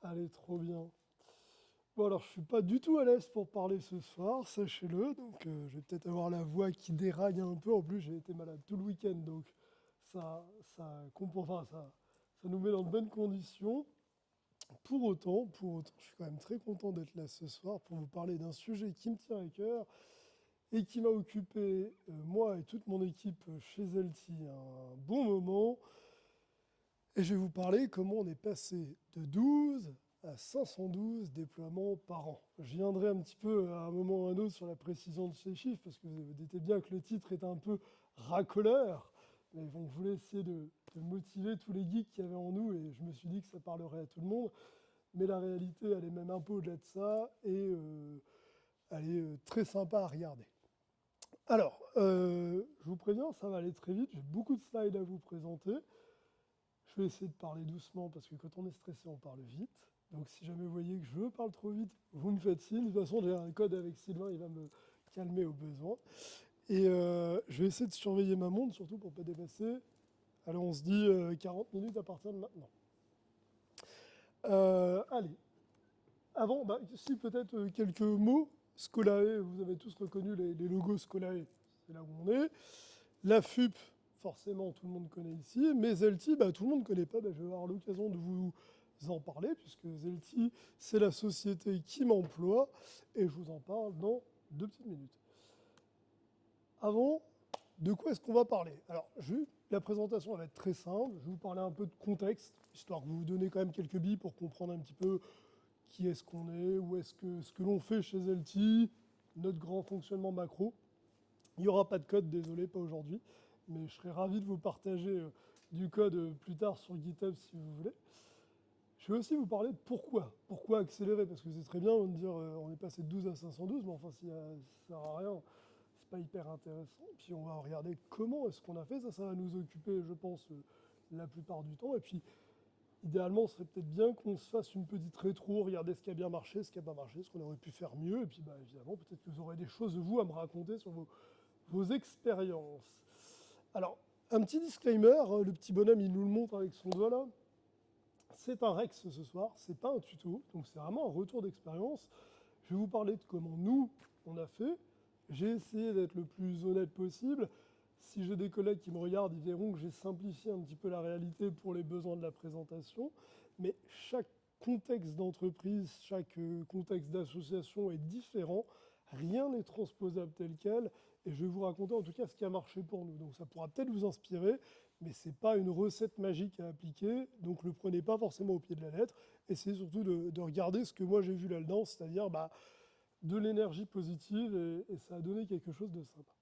Allez, trop bien. Bon, alors, je suis pas du tout à l'aise pour parler ce soir, sachez-le. Donc, je vais peut-être avoir la voix qui déraille un peu. En plus, j'ai été malade tout le week-end, donc ça nous met dans de bonnes conditions. Pour autant, je suis quand même très content d'être là ce soir pour vous parler d'un sujet qui me tient à cœur et qui m'a occupé, moi et toute mon équipe chez Zelti, un bon moment. Et je vais vous parler comment on est passé de 12 à 512 déploiements par an. Je viendrai un petit peu à un moment ou à un autre sur la précision de ces chiffres, parce que vous doutez bien que le titre est un peu racoleur, mais bon, je voulais essayer de motiver tous les geeks qu'il y avait en nous, et je me suis dit que ça parlerait à tout le monde. Mais la réalité, elle est même un peu au-delà de ça, et elle est très sympa à regarder. Alors, je vous préviens, ça va aller très vite, j'ai beaucoup de slides à vous présenter. Je vais essayer de parler doucement parce que quand on est stressé, on parle vite. Donc si jamais vous voyez que je parle trop vite, vous me faites signe. De toute façon, j'ai un code avec Sylvain, il va me calmer au besoin. Et je vais essayer de surveiller ma montre, surtout pour ne pas dépasser. Alors on se dit 40 minutes à partir de maintenant. Allez, avant, si peut-être quelques mots. Scolae, vous avez tous reconnu les logos Scolae, c'est là où on est. La FUP, forcément, tout le monde connaît ici, mais Zelti, tout le monde ne connaît pas. Je vais avoir l'occasion de vous en parler, puisque Zelti, c'est la société qui m'emploie, et je vous en parle dans 2 petites minutes. Avant, de quoi est-ce qu'on va parler? Alors, la présentation va être très simple. Je vais vous parler un peu de contexte, histoire que vous vous donnez quand même quelques billes pour comprendre un petit peu qui est-ce qu'on est, où est-ce que ce que l'on fait chez Zelti, notre grand fonctionnement macro. Il n'y aura pas de code, désolé, pas aujourd'hui, mais je serais ravi de vous partager du code plus tard sur GitHub si vous voulez. Je vais aussi vous parler de pourquoi. Pourquoi accélérer? Parce que c'est très bien de dire on est passé de 12 à 512, mais enfin, ça ne sert à rien, c'est pas hyper intéressant. Puis on va regarder comment est-ce qu'on a fait, ça va nous occuper, je pense, la plupart du temps. Et puis, idéalement, ce serait peut-être bien qu'on se fasse une petite rétro, regarder ce qui a bien marché, ce qui n'a pas marché, ce qu'on aurait pu faire mieux. Et puis, évidemment, peut-être que vous aurez des choses, vous, à me raconter sur vos expériences. Alors, un petit disclaimer, le petit bonhomme, il nous le montre avec son doigt là. C'est un Rex ce soir, c'est pas un tuto, donc c'est vraiment un retour d'expérience. Je vais vous parler de comment nous, on a fait. J'ai essayé d'être le plus honnête possible. Si j'ai des collègues qui me regardent, ils verront que j'ai simplifié un petit peu la réalité pour les besoins de la présentation. Mais chaque contexte d'entreprise, chaque contexte d'association est différent. Rien n'est transposable tel quel. Et je vais vous raconter en tout cas ce qui a marché pour nous. Donc ça pourra peut-être vous inspirer, mais ce n'est pas une recette magique à appliquer. Donc ne le prenez pas forcément au pied de la lettre. Essayez surtout de regarder ce que moi j'ai vu là-dedans, c'est-à-dire de l'énergie positive, et ça a donné quelque chose de sympa.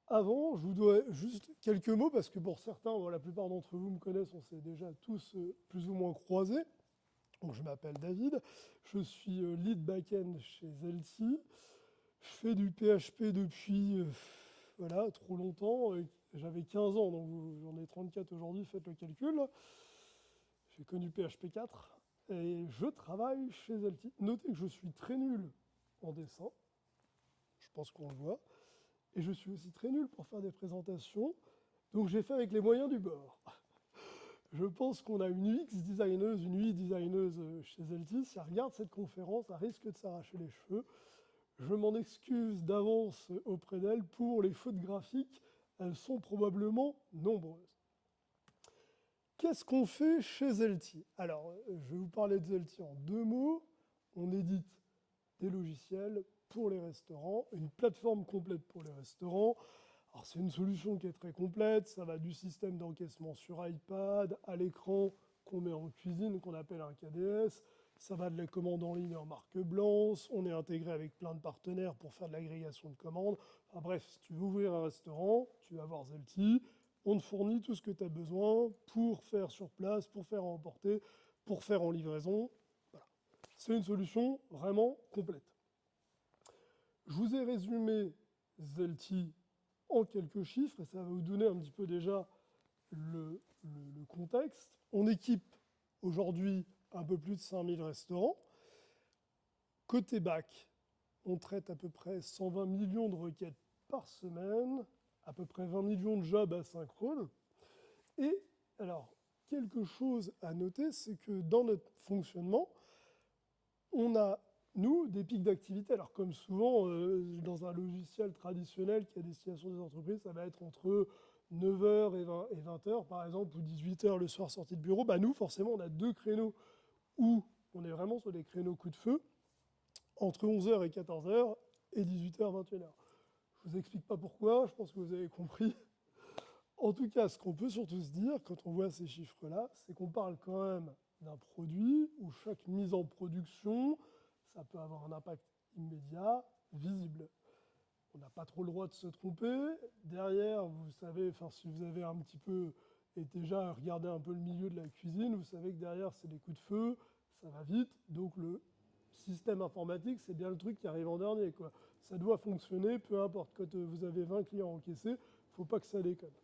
Avant, je vous dois juste quelques mots, parce que pour certains, la plupart d'entre vous me connaissent, on s'est déjà tous plus ou moins croisés. Donc je m'appelle David, je suis lead backend chez Zelti. Je fais du PHP depuis trop longtemps. J'avais 15 ans, donc j'en ai 34 aujourd'hui, faites le calcul. J'ai connu PHP 4 et je travaille chez Zelti. Notez que je suis très nul en dessin, je pense qu'on le voit, et je suis aussi très nul pour faire des présentations, donc j'ai fait avec les moyens du bord. Je pense qu'on a une UX designeuse, une UI designeuse chez Zelti. Si elle regarde cette conférence, elle risque de s'arracher les cheveux. Je m'en excuse d'avance auprès d'elle pour les fautes graphiques. Elles sont probablement nombreuses. Qu'est-ce qu'on fait chez Zelti? Alors, je vais vous parler de Zelti en 2 mots. On édite des logiciels pour les restaurants, une plateforme complète pour les restaurants. Alors, c'est une solution qui est très complète. Ça va du système d'encaissement sur iPad à l'écran qu'on met en cuisine, qu'on appelle un KDS. Ça va de la commande en ligne en marque blanche. On est intégré avec plein de partenaires pour faire de l'agrégation de commandes. Enfin, bref, si tu veux ouvrir un restaurant, tu vas voir Zelti. On te fournit tout ce que tu as besoin pour faire sur place, pour faire en emporter, pour faire en livraison. Voilà. C'est une solution vraiment complète. Je vous ai résumé Zelti en quelques chiffres, et ça va vous donner un petit peu déjà le contexte. On équipe aujourd'hui un peu plus de 5000 restaurants. Côté back, on traite à peu près 120 millions de requêtes par semaine, à peu près 20 millions de jobs asynchrones. Et alors, quelque chose à noter, c'est que dans notre fonctionnement, on a, nous, des pics d'activité. Alors, comme souvent, dans un logiciel traditionnel qui est à destination des entreprises, ça va être entre 9h et 20h, par exemple, ou 18h le soir sortie de bureau. Bah, nous, forcément, on a deux créneaux où on est vraiment sur des créneaux coup de feu, entre 11h et 14h et 18h, 21h. Je ne vous explique pas pourquoi, je pense que vous avez compris. En tout cas, ce qu'on peut surtout se dire, quand on voit ces chiffres-là, c'est qu'on parle quand même d'un produit où chaque mise en production, ça peut avoir un impact immédiat, visible. On n'a pas trop le droit de se tromper. Derrière, vous savez, enfin, si vous avez un petit peu et déjà regardé un peu le milieu de la cuisine, vous savez que derrière, c'est des coups de feu, ça va vite. Donc le système informatique, c'est bien le truc qui arrive en dernier, quoi. Ça doit fonctionner, peu importe. Quand vous avez 20 clients encaissés, il ne faut pas que ça déconne.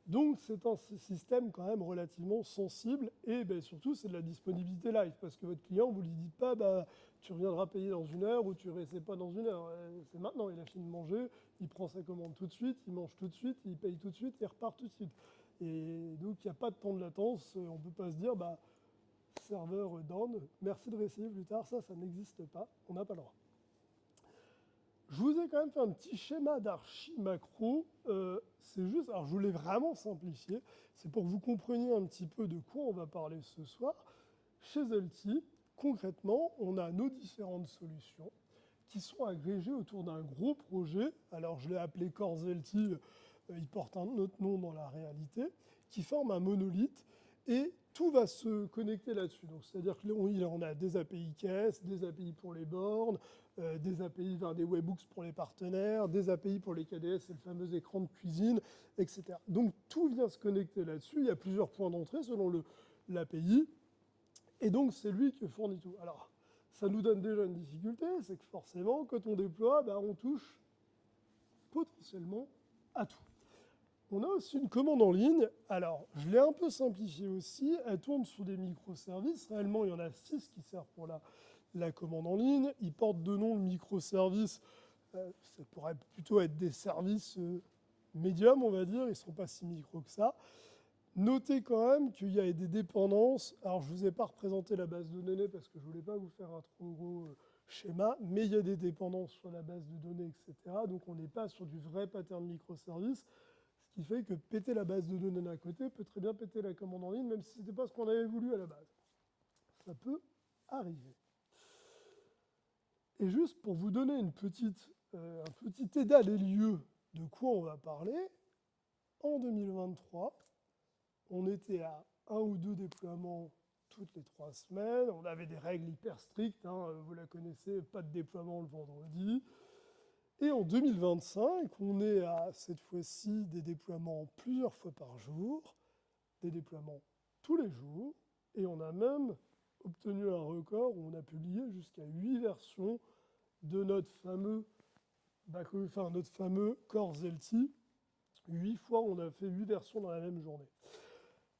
Donc c'est un système quand même relativement sensible et ben, surtout c'est de la disponibilité live parce que votre client, vous ne lui dites pas bah, tu reviendras payer dans 1 heure ou tu ne restes pas dans 1 heure. C'est maintenant, il a fini de manger, il prend sa commande tout de suite, il mange tout de suite, il paye tout de suite, il repart tout de suite. Et donc il n'y a pas de temps de latence, on ne peut pas se dire bah, serveur down, merci de réessayer plus tard, ça n'existe pas, on n'a pas le droit. Je vous ai quand même fait un petit schéma d'archi macro. C'est juste, alors je voulais vraiment simplifier. C'est pour que vous compreniez un petit peu de quoi on va parler ce soir. Chez Zelti, concrètement, on a nos différentes solutions qui sont agrégées autour d'un gros projet. Alors je l'ai appelé Core Zelti, il porte un autre nom dans la réalité, qui forme un monolithe et tout va se connecter là-dessus. Donc c'est-à-dire qu'on a des API caisses, des API pour les bornes, des API vers des webhooks pour les partenaires, des API pour les KDS, c'est le fameux écran de cuisine, etc. Donc tout vient se connecter là-dessus. Il y a plusieurs points d'entrée selon l'API. Et donc c'est lui qui fournit tout. Alors ça nous donne déjà une difficulté, c'est que forcément quand on déploie, bah, on touche potentiellement à tout. On a aussi une commande en ligne. Alors, je l'ai un peu simplifiée aussi. Elle tourne sous des microservices. Réellement, il y en a 6 qui servent pour la commande en ligne. Ils portent de nom le microservice. Ça pourrait plutôt être des services médiums, on va dire. Ils ne sont pas si micros que ça. Notez quand même qu'il y a des dépendances. Alors, je ne vous ai pas représenté la base de données parce que je ne voulais pas vous faire un trop gros schéma, mais il y a des dépendances sur la base de données, etc. Donc, on n'est pas sur du vrai pattern microservice. Ce qui fait que péter la base de données d'un côté peut très bien péter la commande en ligne, même si ce n'était pas ce qu'on avait voulu à la base. Ça peut arriver. Et juste pour vous donner un petit état des lieux de quoi on va parler, en 2023, on était à 1 ou 2 déploiements toutes les 3 semaines. On avait des règles hyper strictes, hein, vous la connaissez, pas de déploiement le vendredi. Et en 2025, on est à cette fois-ci des déploiements plusieurs fois par jour, des déploiements tous les jours, et on a même obtenu un record où on a publié jusqu'à 8 versions de notre fameux Core Zelti. 8 fois, on a fait 8 versions dans la même journée.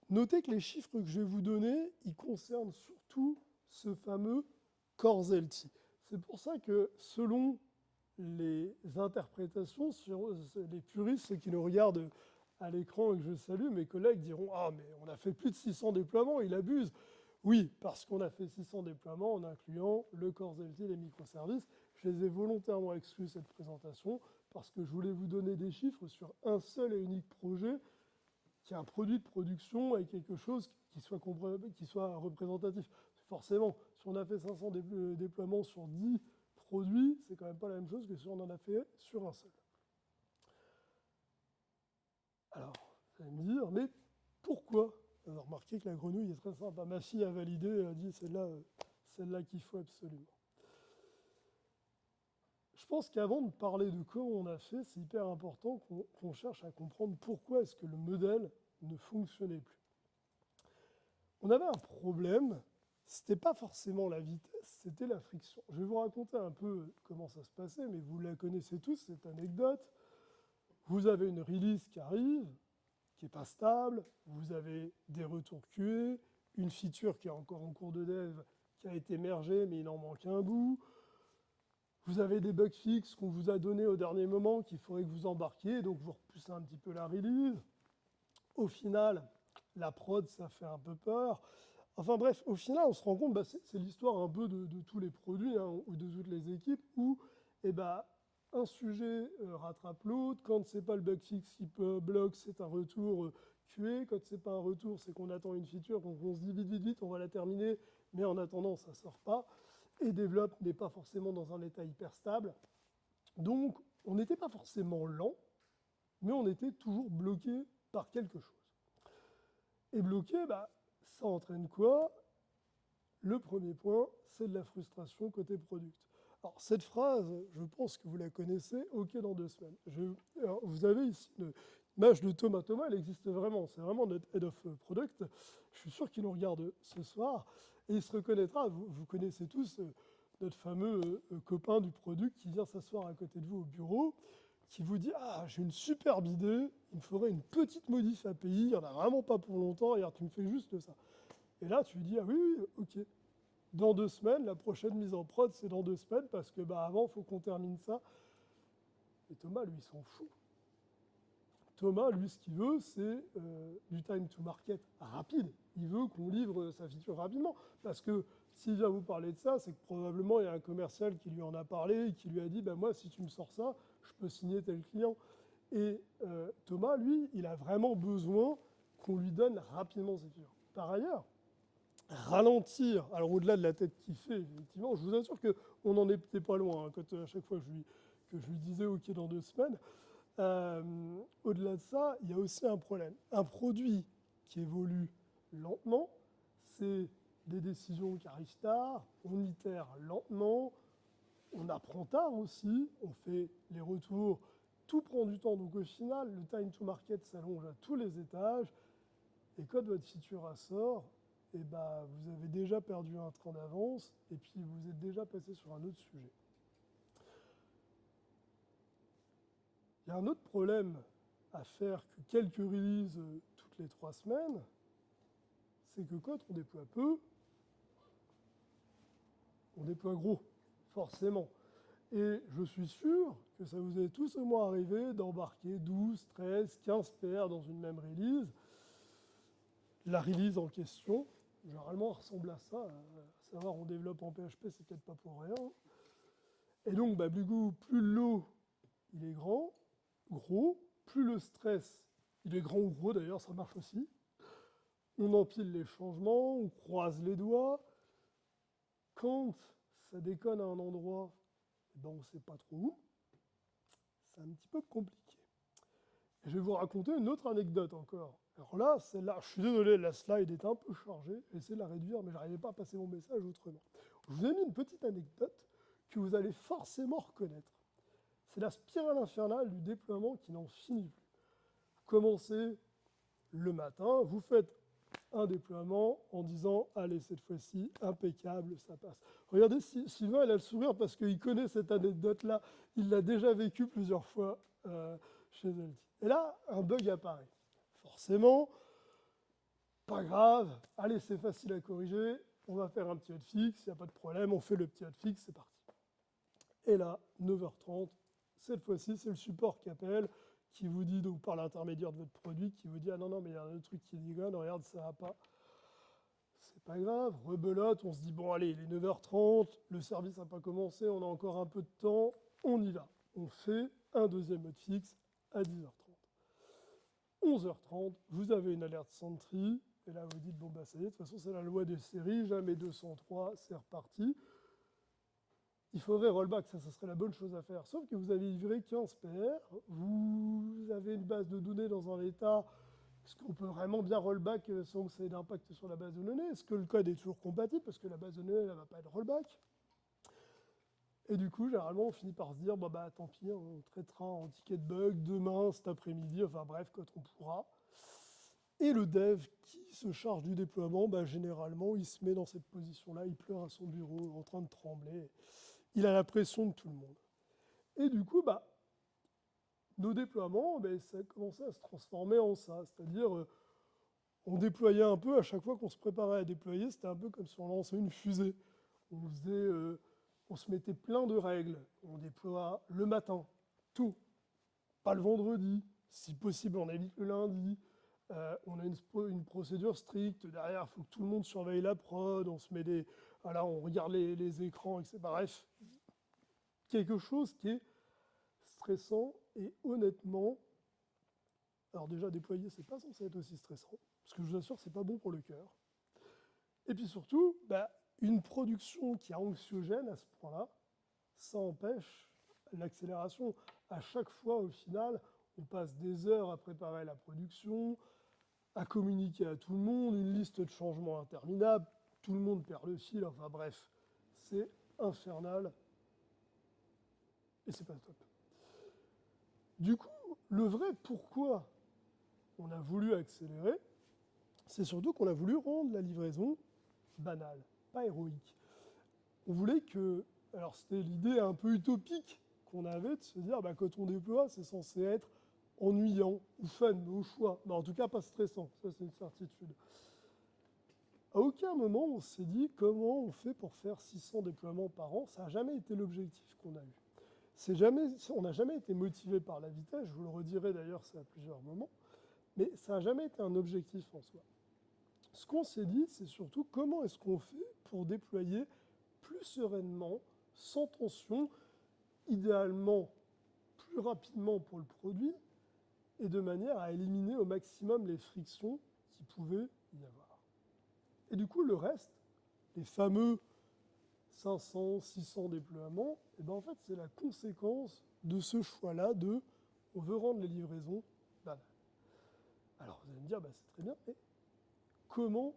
Notez que les chiffres que je vais vous donner, ils concernent surtout ce fameux Core Zelti. C'est pour ça que selon les interprétations sur les puristes, ceux qui nous regardent à l'écran et que je salue, mes collègues diront « Ah, mais on a fait plus de 600 déploiements, il abuse !» Oui, parce qu'on a fait 600 déploiements en incluant le Core Zelti et les microservices. Je les ai volontairement exclus cette présentation parce que je voulais vous donner des chiffres sur un seul et unique projet qui est un produit de production et quelque chose qui soit représentatif. Forcément, si on a fait 500 déploiements sur 10 produit, c'est quand même pas la même chose que si on en a fait sur un seul. Alors, vous allez me dire, mais pourquoi? Alors, remarquez que la grenouille est très sympa. Ma fille a validé, elle a dit celle-là qu'il faut absolument. Je pense qu'avant de parler de comment on a fait, c'est hyper important qu'on cherche à comprendre pourquoi est-ce que le modèle ne fonctionnait plus. On avait un problème. C'était pas forcément la vitesse, c'était la friction. Je vais vous raconter un peu comment ça se passait, mais vous la connaissez tous, cette anecdote. Vous avez une release qui arrive, qui n'est pas stable, vous avez des retours QA, une feature qui est encore en cours de dev, qui a été mergée, mais il en manque un bout. Vous avez des bugs fixes qu'on vous a donnés au dernier moment, qu'il faudrait que vous embarquiez, donc vous repoussez un petit peu la release. Au final, la prod, ça fait un peu peur. Enfin bref, au final, on se rend compte, c'est l'histoire un peu de tous les produits, hein, ou de toutes les équipes, où eh ben, un sujet rattrape l'autre. Quand c'est pas le bug fixe qui peut bloquer, c'est un retour QA. Quand c'est pas un retour, c'est qu'on attend une feature, donc on se dit vite, vite, vite, on va la terminer, mais en attendant, ça sort pas. Et développe n'est pas forcément dans un état hyper stable. Donc, on n'était pas forcément lent, mais on était toujours bloqué par quelque chose. Et bloqué, ça entraîne quoi? Le premier point, c'est de la frustration côté product. Alors, cette phrase, je pense que vous la connaissez, OK dans 2 semaines. Alors, vous avez ici une image de Thomas. Thomas, elle existe vraiment, c'est vraiment notre Head of Product. Je suis sûr qu'il nous regarde ce soir et il se reconnaîtra. Vous connaissez tous notre fameux copain du product qui vient s'asseoir à côté de vous au bureau, qui vous dit « Ah, j'ai une superbe idée, il me faudrait une petite modif API, il n'y en a vraiment pas pour longtemps, regarde, tu me fais juste ça. » Et là, tu lui dis « Ah oui, oui, ok. Dans 2 semaines, la prochaine mise en prod, c'est dans 2 semaines, parce que avant, il faut qu'on termine ça. » Et Thomas, lui, il s'en fout. Thomas, lui, ce qu'il veut, c'est du time to market rapide. Il veut qu'on livre sa feature rapidement. Parce que s'il vient vous parler de ça, c'est que probablement il y a un commercial qui lui en a parlé et qui lui a dit moi, si tu me sors ça, je peux signer tel client. Et Thomas, lui, il a vraiment besoin qu'on lui donne rapidement ses features. Par ailleurs, ralentir, alors au-delà de la tête qu'il fait, effectivement, je vous assure qu'on n'en était pas loin, hein, quand à chaque fois que je lui disais OK dans 2 semaines. Au-delà de ça, il y a aussi un problème. Un produit qui évolue lentement, c'est des décisions qui arrivent tard, on itère lentement, on apprend tard aussi, on fait les retours, tout prend du temps. Donc au final, le time to market s'allonge à tous les étages. Et quand votre feature sort, vous avez déjà perdu un train d'avance et puis vous êtes déjà passé sur un autre sujet. Il y a un autre problème à faire que quelques releases toutes les 3 semaines, c'est que quand on déploie peu, on déploie gros, forcément. Et je suis sûr que ça vous est tous au moins arrivé d'embarquer 12, 13, 15 PR dans une même release. La release en question, généralement, ressemble à ça. À savoir, on développe en PHP, c'est peut-être pas pour rien. Et donc, plus le lot, il est grand, gros, plus le stress, il est grand ou gros d'ailleurs, ça marche aussi. On empile les changements, on croise les doigts. Quand ça déconne à un endroit, on ne sait pas trop où. C'est un petit peu compliqué. Et je vais vous raconter une autre anecdote encore. Alors là, celle-là, je suis désolé, la slide est un peu chargée. J'ai essayé de la réduire, mais je n'arrivais pas à passer mon message autrement. Je vous ai mis une petite anecdote que vous allez forcément reconnaître. C'est la spirale infernale du déploiement qui n'en finit plus. Vous commencez le matin, vous faites un déploiement en disant « Allez, cette fois-ci, impeccable, ça passe ». Regardez, Sylvain, il a le sourire parce qu'il connaît cette anecdote-là. Il l'a déjà vécu plusieurs fois chez Elti. Et là, un bug apparaît. Forcément, pas grave. Allez, c'est facile à corriger. On va faire un petit hotfix, il n'y a pas de problème. On fait le petit hotfix, c'est parti. Et là, 9h30, cette fois-ci, c'est le support qui appelle, qui vous dit, donc par l'intermédiaire de votre produit, qui vous dit « Ah non, non, mais il y a un autre truc qui dégonne, regarde, ça va pas. » C'est pas grave, rebelote, on se dit « Bon, allez, il est 9h30, le service n'a pas commencé, on a encore un peu de temps, on y va. » On fait un deuxième hotfix à 10h30. 11h30, vous avez une alerte Sentry, et là vous dites « Bon, ça y est, de toute façon, c'est la loi des séries, jamais 203, c'est reparti. » Il faudrait rollback, ça serait la bonne chose à faire. Sauf que vous avez livré 15 PR, vous avez une base de données dans un état, est-ce qu'on peut vraiment bien rollback sans que ça ait d'impact sur la base de données? Est-ce que le code est toujours compatible? Parce que la base de données, elle ne va pas être rollback. Et du coup, généralement, on finit par se dire, tant pis, on traitera en ticket de bug demain, cet après-midi, enfin bref, quand on pourra. Et le dev qui se charge du déploiement, généralement, il se met dans cette position-là, il pleure à son bureau, en train de trembler. Il a la pression de tout le monde. Et du coup, nos déploiements, ça a commencé à se transformer en ça. C'est-à-dire, on déployait un peu, à chaque fois qu'on se préparait à déployer, c'était un peu comme si on lançait une fusée. On se mettait plein de règles. On déploie le matin, tout. Pas le vendredi. Si possible, on évite le lundi. On a une procédure stricte, derrière, il faut que tout le monde surveille la prod, on se met des... Voilà, on regarde les écrans, etc. Bref, quelque chose qui est stressant et honnêtement, alors déjà déployer, c'est pas censé être aussi stressant, parce que je vous assure, c'est pas bon pour le cœur. Et puis surtout, une production qui est anxiogène à ce point-là, ça empêche l'accélération. À chaque fois, au final, on passe des heures à préparer la production, à communiquer à tout le monde, une liste de changements interminable, tout le monde perd le fil, enfin bref, c'est infernal et c'est pas top. Du coup, le vrai pourquoi on a voulu accélérer, c'est surtout qu'on a voulu rendre la livraison banale, pas héroïque. On voulait que, alors c'était l'idée un peu utopique qu'on avait de se dire, quand on déploie, c'est censé être ennuyant ou fun, au choix, mais en tout cas pas stressant, ça c'est une certitude. À aucun moment on s'est dit comment on fait pour faire 600 déploiements par an, ça n'a jamais été l'objectif qu'on a eu. On n'a jamais été motivé par la vitesse, je vous le redirai d'ailleurs ça à plusieurs moments, mais ça n'a jamais été un objectif en soi. Ce qu'on s'est dit, c'est surtout comment est-ce qu'on fait pour déployer plus sereinement, sans tension, idéalement plus rapidement pour le produit, et de manière à éliminer au maximum les frictions qui pouvaient y avoir. Et du coup, le reste, les fameux 500, 600 déploiements, en fait, c'est la conséquence de ce choix-là de on veut rendre les livraisons banales. Alors, vous allez me dire, c'est très bien, mais comment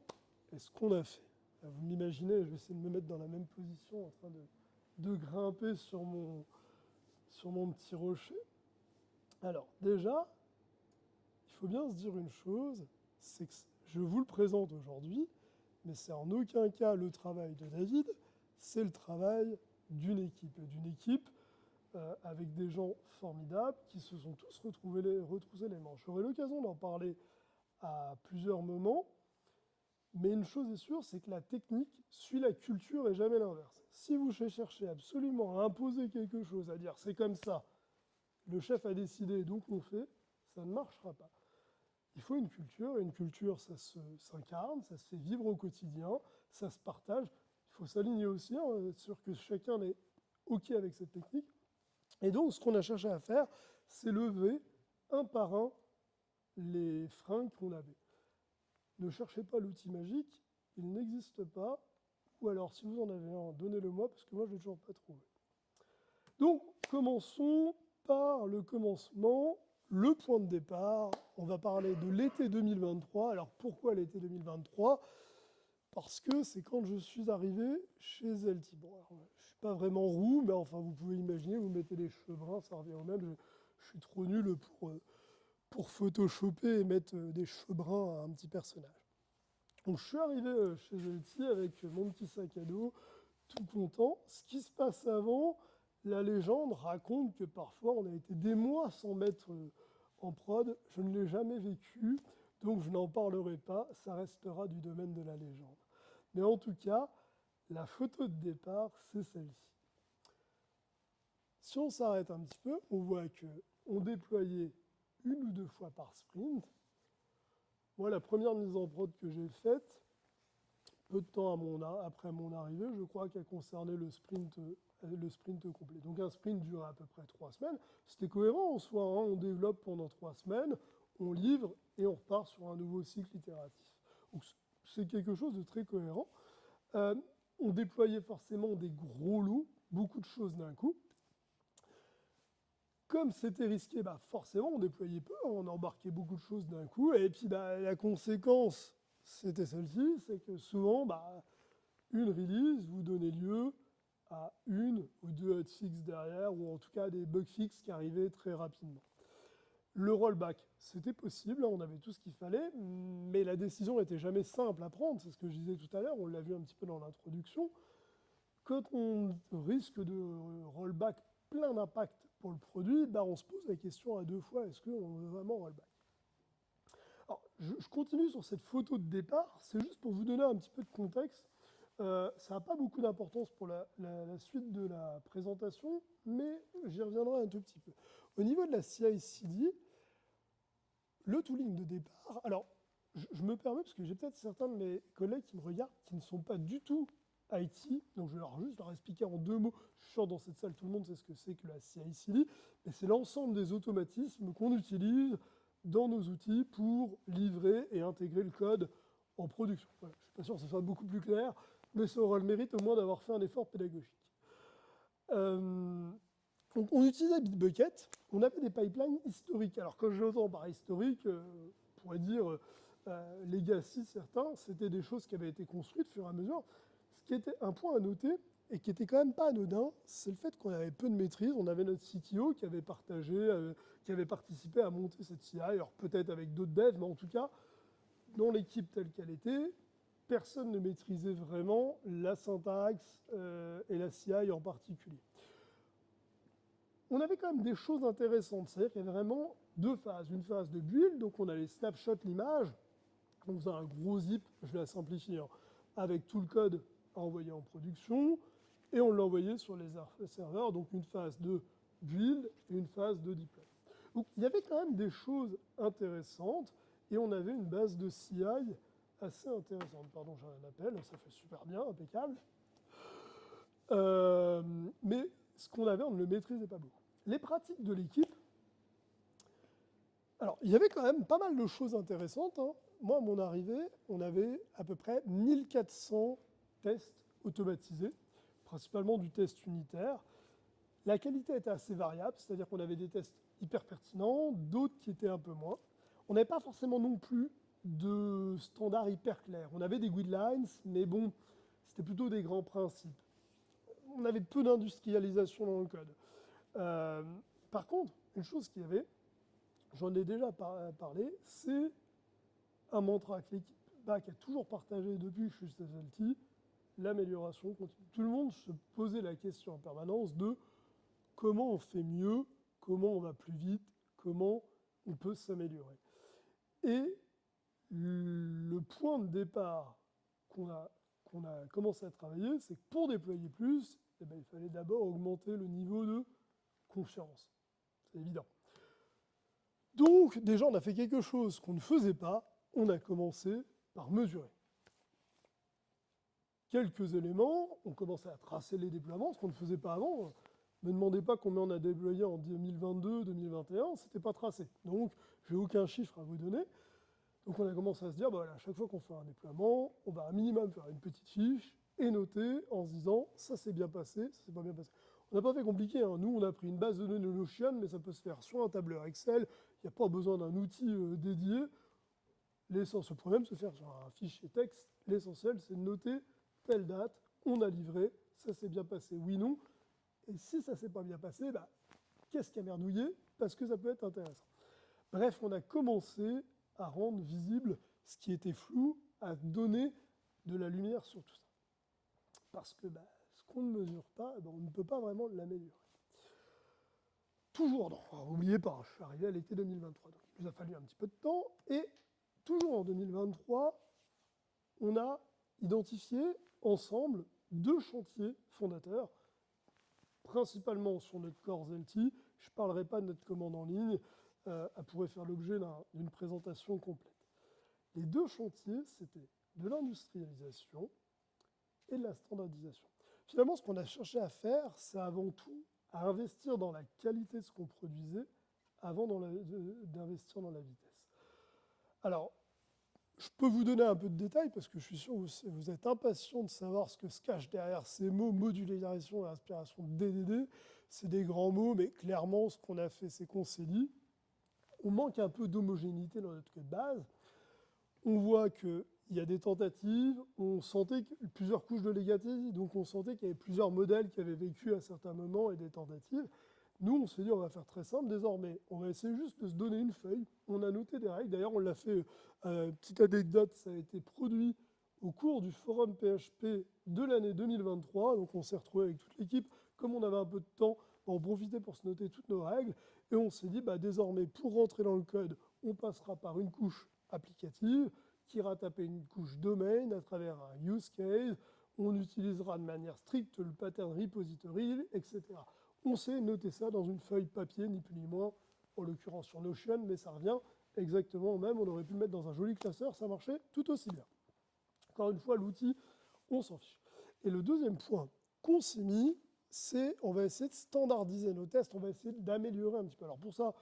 est-ce qu'on a fait? Vous m'imaginez, je vais essayer de me mettre dans la même position en train de grimper sur mon petit rocher. Alors, déjà, il faut bien se dire une chose, c'est que je vous le présente aujourd'hui, mais c'est en aucun cas le travail de David, c'est le travail d'une équipe avec des gens formidables qui se sont tous retroussés les manches. J'aurai l'occasion d'en parler à plusieurs moments, mais une chose est sûre, c'est que la technique suit la culture et jamais l'inverse. Si vous cherchez absolument à imposer quelque chose, à dire c'est comme ça, le chef a décidé donc on fait, ça ne marchera pas. Il faut une culture, et une culture ça s'incarne, ça se fait vivre au quotidien, ça se partage. Il faut s'aligner aussi, être sûr que chacun est OK avec cette technique. Et donc ce qu'on a cherché à faire, c'est lever un par un les freins qu'on avait. Ne cherchez pas l'outil magique, il n'existe pas, ou alors si vous en avez un, donnez-le-moi, parce que moi je ne l'ai toujours pas trouvé. Donc commençons par le commencement, le point de départ. On va parler de l'été 2023. Alors pourquoi l'été 2023 ? Parce que c'est quand je suis arrivé chez LT. Bon, alors, je ne suis pas vraiment roux, mais enfin vous pouvez imaginer, vous mettez les cheveux bruns, ça revient au même. Je suis trop nul pour photoshopper et mettre des cheveux bruns à un petit personnage. Donc je suis arrivé chez LT avec mon petit sac à dos, tout content. Ce qui se passe avant, la légende raconte que parfois on a été des mois sans mettre en prod. Je ne l'ai jamais vécu, donc je n'en parlerai pas, ça restera du domaine de la légende. Mais en tout cas, la photo de départ, c'est celle-ci. Si on s'arrête un petit peu, on voit qu'on déployait une ou deux fois par sprint. Moi, la première mise en prod que j'ai faite, peu de temps après mon arrivée, je crois qu'elle concernait le sprint complet. Donc un sprint durait à peu près 3 semaines. C'était cohérent en soi, hein. On développe pendant 3 semaines, on livre et on repart sur un nouveau cycle itératif. Donc c'est quelque chose de très cohérent. On déployait forcément des gros lots, beaucoup de choses d'un coup. Comme c'était risqué, forcément on déployait peu, on embarquait beaucoup de choses d'un coup, et puis la conséquence, c'était celle-ci, c'est que souvent, une release vous donnait lieu à une ou deux hotfixes derrière, ou en tout cas des bug fixes qui arrivaient très rapidement. Le rollback, c'était possible, on avait tout ce qu'il fallait, mais la décision n'était jamais simple à prendre, c'est ce que je disais tout à l'heure, on l'a vu un petit peu dans l'introduction. Quand on risque de rollback plein d'impact pour le produit, on se pose la question à deux fois, est-ce qu'on veut vraiment rollback? Alors, je continue sur cette photo de départ, c'est juste pour vous donner un petit peu de contexte. Ça n'a pas beaucoup d'importance pour la suite de la présentation, mais j'y reviendrai un tout petit peu. Au niveau de la CI/CD, le tooling de départ, alors je me permets, parce que j'ai peut-être certains de mes collègues qui me regardent qui ne sont pas du tout IT, donc je vais juste leur expliquer en 2 mots. Je suis sûr dans cette salle, tout le monde sait ce que c'est que la CI/CD, mais c'est l'ensemble des automatismes qu'on utilise dans nos outils pour livrer et intégrer le code en production. Voilà, je ne suis pas sûr que ce soit beaucoup plus clair, mais ça aura le mérite au moins d'avoir fait un effort pédagogique. Donc on utilisait Bitbucket, on avait des pipelines historiques. Alors quand j'entends par historique, on pourrait dire legacy certains, c'était des choses qui avaient été construites au fur et à mesure. Ce qui était un point à noter, et qui était quand même pas anodin, c'est le fait qu'on avait peu de maîtrise. On avait notre CTO qui avait partagé, qui avait participé à monter cette CI, alors peut-être avec d'autres devs, mais en tout cas, dans l'équipe telle qu'elle était, personne ne maîtrisait vraiment la syntaxe et la CI en particulier. On avait quand même des choses intéressantes, c'est-à-dire qu'il y avait vraiment 2 phases. Une phase de build, donc on allait snapshot l'image, on faisait un gros zip, je vais la simplifier, hein, avec tout le code à envoyer en production, et on l'envoyait sur les serveurs, donc une phase de build et une phase de deploy. Donc il y avait quand même des choses intéressantes, et on avait une base de CI assez intéressante. Pardon, j'ai un appel, ça fait super bien, impeccable. Mais ce qu'on avait, on ne le maîtrisait pas beaucoup. Les pratiques de l'équipe, alors il y avait quand même pas mal de choses intéressantes, hein. Moi, à mon arrivée, on avait à peu près 1400 tests automatisés, principalement du test unitaire. La qualité était assez variable, c'est-à-dire qu'on avait des tests hyper pertinents, d'autres qui étaient un peu moins. On n'avait pas forcément non plus de standards hyper clairs. On avait des guidelines, mais bon, c'était plutôt des grands principes. On avait peu d'industrialisation dans le code. Par contre, une chose qu'il y avait, j'en ai déjà parlé, c'est un mantra que l'équipe BAC a toujours partagé depuis que je suis chez SLT, l'amélioration continue. Tout le monde se posait la question en permanence de comment on fait mieux, comment on va plus vite, comment on peut s'améliorer. Et le point de départ qu'on a commencé à travailler, c'est que pour déployer plus, eh ben, il fallait d'abord augmenter le niveau de confiance. C'est évident. Donc, déjà, on a fait quelque chose qu'on ne faisait pas, on a commencé par mesurer. Quelques éléments, on commençait à tracer les déploiements, ce qu'on ne faisait pas avant. Ne me demandez pas combien on a déployé en 2022, 2021, c'était pas tracé. Donc, j'ai aucun chiffre à vous donner. Donc, on a commencé à se dire, bah voilà, à chaque fois qu'on fait un déploiement, on va un minimum faire une petite fiche et noter en se disant, ça s'est bien passé, ça s'est pas bien passé. On n'a pas fait compliqué, hein. Nous, on a pris une base de données Notion, mais ça peut se faire sur un tableur Excel. Il n'y a pas besoin d'un outil dédié. L'essentiel, le problème, c'est de faire sur un fichier texte. L'essentiel, c'est de noter telle date, on a livré, ça s'est bien passé, oui, non. Et si ça ne s'est pas bien passé, bah, qu'est-ce qui a merdouillé? Parce que ça peut être intéressant. Bref, on a commencé à rendre visible ce qui était flou, à donner de la lumière sur tout ça. Parce que bah, ce qu'on ne mesure pas, bah, on ne peut pas vraiment l'améliorer. Toujours, n'oubliez pas, je suis arrivé à l'été 2023, donc il nous a fallu un petit peu de temps, et toujours en 2023, on a identifié ensemble 2 chantiers fondateurs, principalement sur notre core ZLT. Je ne parlerai pas de notre commande en ligne, elle pourrait faire l'objet d'une présentation complète. Les 2 chantiers, c'était de l'industrialisation et de la standardisation. Finalement, ce qu'on a cherché à faire, c'est avant tout à investir dans la qualité de ce qu'on produisait avant d'investir dans la vitesse. Alors, je peux vous donner un peu de détails parce que je suis sûr que vous êtes impatient de savoir ce que se cache derrière ces mots, modularisation et inspiration de DDD. C'est des grands mots, mais clairement, ce qu'on a fait, c'est qu'on s'est dit, on manque un peu d'homogénéité dans notre code base. On voit qu'il y a des tentatives, on sentait plusieurs couches de legacy, donc on sentait qu'il y avait plusieurs modèles qui avaient vécu à certains moments et des tentatives. Nous, on s'est dit, on va faire très simple désormais. On va essayer juste de se donner une feuille. On a noté des règles. D'ailleurs, on l'a fait, petite anecdote, ça a été produit au cours du forum PHP de l'année 2023. Donc, on s'est retrouvé avec toute l'équipe. Comme on avait un peu de temps, on profitait pour se noter toutes nos règles. Et on s'est dit, bah, désormais, pour rentrer dans le code, on passera par une couche applicative qui ira taper une couche domain à travers un use case. On utilisera de manière stricte le pattern repository, etc. On s'est noté ça dans une feuille papier, ni plus ni moins, en l'occurrence sur Notion, mais ça revient exactement même, on aurait pu le mettre dans un joli classeur, ça marchait tout aussi bien. Encore une fois, l'outil, on s'en fiche. Et le deuxième point qu'on s'est mis, c'est on va essayer de standardiser nos tests, on va essayer d'améliorer un petit peu. Alors pour ça,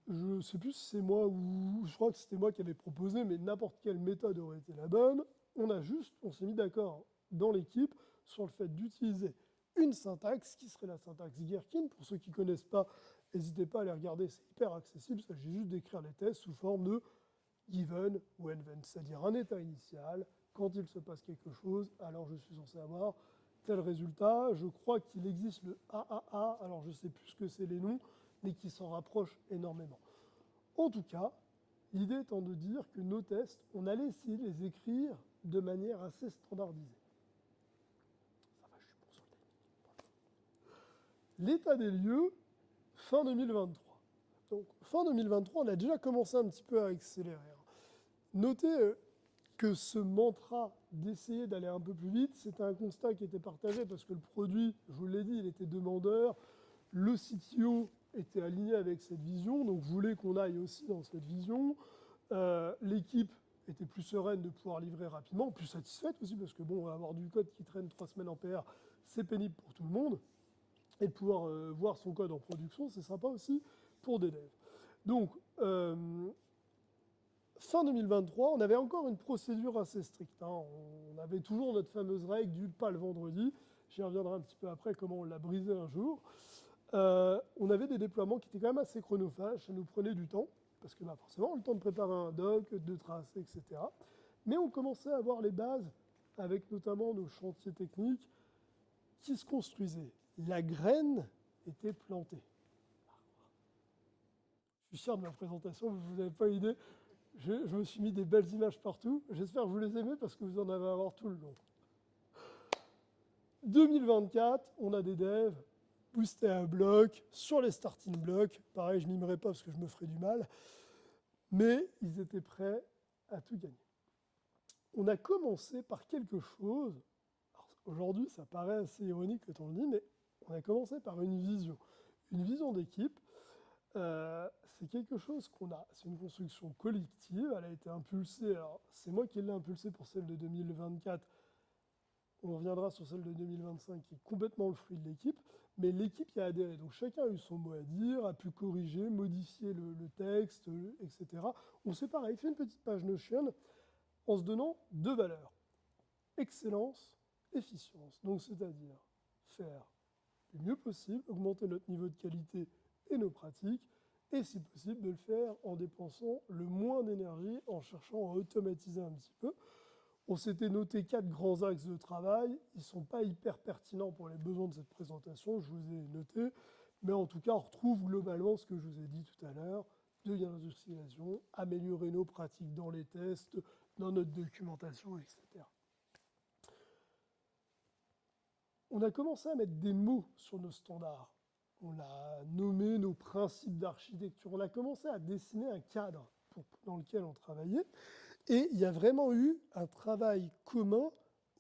je ne sais plus si c'est moi ou je crois que c'était moi qui avais proposé, mais n'importe quelle méthode aurait été la bonne. On s'est mis d'accord dans l'équipe sur le fait d'utiliser une syntaxe qui serait la syntaxe Gherkin. Pour ceux qui ne connaissent pas, n'hésitez pas à aller regarder, c'est hyper accessible. Il s'agit juste d'écrire les tests sous forme de given ou when, c'est-à-dire un état initial. Quand il se passe quelque chose, alors je suis censé avoir tel résultat. Je crois qu'il existe le AAA, alors je ne sais plus ce que c'est les noms, mais qui s'en rapproche énormément. En tout cas, l'idée étant de dire que nos tests, on allait essayer de les écrire de manière assez standardisée. Ça va, je suis bon sur le timing. L'état des lieux, fin 2023. Donc, fin 2023, on a déjà commencé un petit peu à accélérer. Notez que ce mantra d'essayer d'aller un peu plus vite, c'était un constat qui était partagé parce que le produit, je vous l'ai dit, il était demandeur. Le CTO était aligné avec cette vision, donc voulait qu'on aille aussi dans cette vision. L'équipe était plus sereine de pouvoir livrer rapidement, plus satisfaite aussi, parce que bon, avoir du code qui traîne 3 semaines en PR, c'est pénible pour tout le monde. Et de pouvoir voir son code en production, c'est sympa aussi pour des devs. Donc, fin 2023, on avait encore une procédure assez stricte. On avait toujours notre fameuse règle du pas le vendredi. J'y reviendrai un petit peu après comment on l'a brisé un jour. On avait des déploiements qui étaient quand même assez chronophages, ça nous prenait du temps, parce que forcément, le temps de préparer un doc, de tracer, etc. Mais on commençait à avoir les bases, avec notamment nos chantiers techniques, qui se construisaient. La graine était plantée. Je suis sûr de ma présentation, vous n'avez pas idée. Je me suis mis des belles images partout. J'espère que vous les aimez parce que vous en avez à voir tout le long. 2024, on a des devs boostés à bloc, sur les starting blocks. Pareil, je ne mimerai pas parce que je me ferai du mal. Mais ils étaient prêts à tout gagner. On a commencé par quelque chose. Aujourd'hui, ça paraît assez ironique quand on le dit, mais on a commencé par une vision. Une vision d'équipe. C'est quelque chose qu'on a, c'est une construction collective, elle a été impulsée, alors c'est moi qui l'ai impulsée pour celle de 2024, on reviendra sur celle de 2025 qui est complètement le fruit de l'équipe, mais l'équipe y a adhéré, donc chacun a eu son mot à dire, a pu corriger, modifier le texte, etc. On s'est pareil, fait une petite page Notion en se donnant deux valeurs, excellence, efficience, donc c'est-à-dire faire le mieux possible, augmenter notre niveau de qualité et nos pratiques, et si possible de le faire en dépensant le moins d'énergie, en cherchant à automatiser un petit peu. On s'était noté 4 grands axes de travail, ils ne sont pas hyper pertinents pour les besoins de cette présentation, je vous ai noté, mais en tout cas on retrouve globalement ce que je vous ai dit tout à l'heure, de l'industrialisation, améliorer nos pratiques dans les tests, dans notre documentation, etc. On a commencé à mettre des mots sur nos standards. On a nommé nos principes d'architecture. On a commencé à dessiner un cadre dans lequel on travaillait. Et il y a vraiment eu un travail commun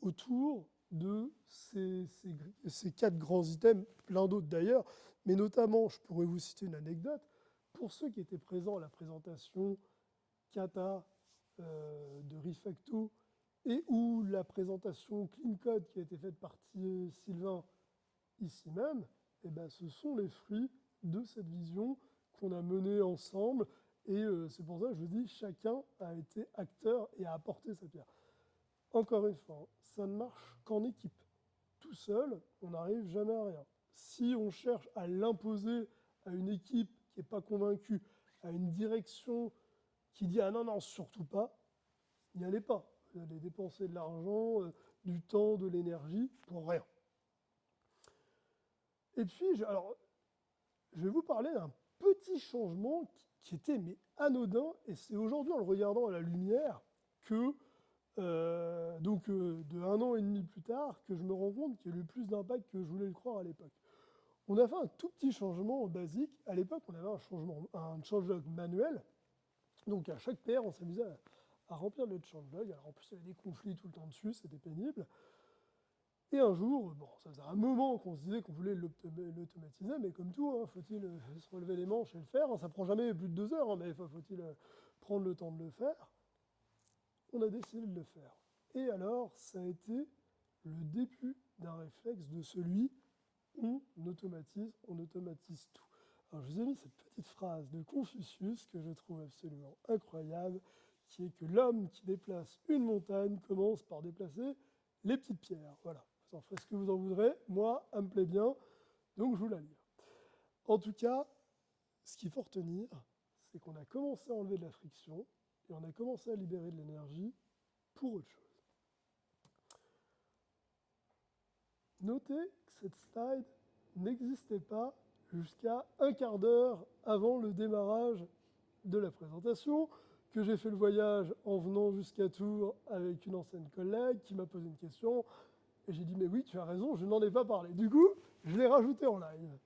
autour de ces 4 grands items, plein d'autres d'ailleurs. Mais notamment, je pourrais vous citer une anecdote. Pour ceux qui étaient présents à la présentation Kata de Refacto, et où la présentation Clean Code qui a été faite par Sylvain ici même, eh ben, ce sont les fruits de cette vision qu'on a menée ensemble. Et c'est pour ça que je vous dis, chacun a été acteur et a apporté sa pierre. Encore une fois, ça ne marche qu'en équipe. Tout seul, on n'arrive jamais à rien. Si on cherche à l'imposer à une équipe qui n'est pas convaincue, à une direction qui dit « Ah non, non, surtout pas », n'y allez pas. Vous allez dépenser de l'argent, du temps, de l'énergie pour rien. Et puis, je vais vous parler d'un petit changement qui était anodin, et c'est aujourd'hui en le regardant à la lumière que, de 1 an et demi plus tard, que je me rends compte qu'il y a eu plus d'impact que je voulais le croire à l'époque. On a fait un tout petit changement basique. À l'époque, on avait un changelog manuel. Donc à chaque PR, on s'amusait à remplir le changelog. Alors en plus, il y avait des conflits tout le temps dessus, c'était pénible. Et un jour, bon, ça faisait un moment qu'on se disait qu'on voulait l'automatiser, mais comme tout, hein, faut-il se relever les manches et le faire, hein, ça prend jamais plus de 2 heures, hein, mais faut-il prendre le temps de le faire. On a décidé de le faire. Et alors, ça a été le début d'un réflexe de celui on automatise tout. Alors, je vous ai mis cette petite phrase de Confucius que je trouve absolument incroyable, qui est que l'homme qui déplace une montagne commence par déplacer les petites pierres. Voilà, vous en ferez ce que vous en voudrez. Moi, elle me plaît bien, donc je vous la lis. En tout cas, ce qu'il faut retenir, c'est qu'on a commencé à enlever de la friction et on a commencé à libérer de l'énergie pour autre chose. Notez que cette slide n'existait pas jusqu'à un quart d'heure avant le démarrage de la présentation, que j'ai fait le voyage en venant jusqu'à Tours avec une ancienne collègue qui m'a posé une question, et j'ai dit « mais oui, tu as raison, je n'en ai pas parlé ». Du coup, je l'ai rajouté en live.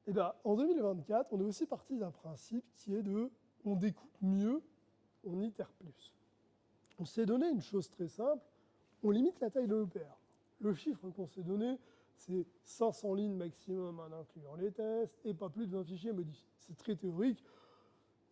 Et bien, en 2024, on est aussi parti d'un principe qui est de « on découpe mieux, on itère plus ». On s'est donné une chose très simple, on limite la taille de l'OPR. Le chiffre qu'on s'est donné, c'est 500 lignes maximum en incluant les tests et pas plus de 20 fichiers modifiés. C'est très théorique.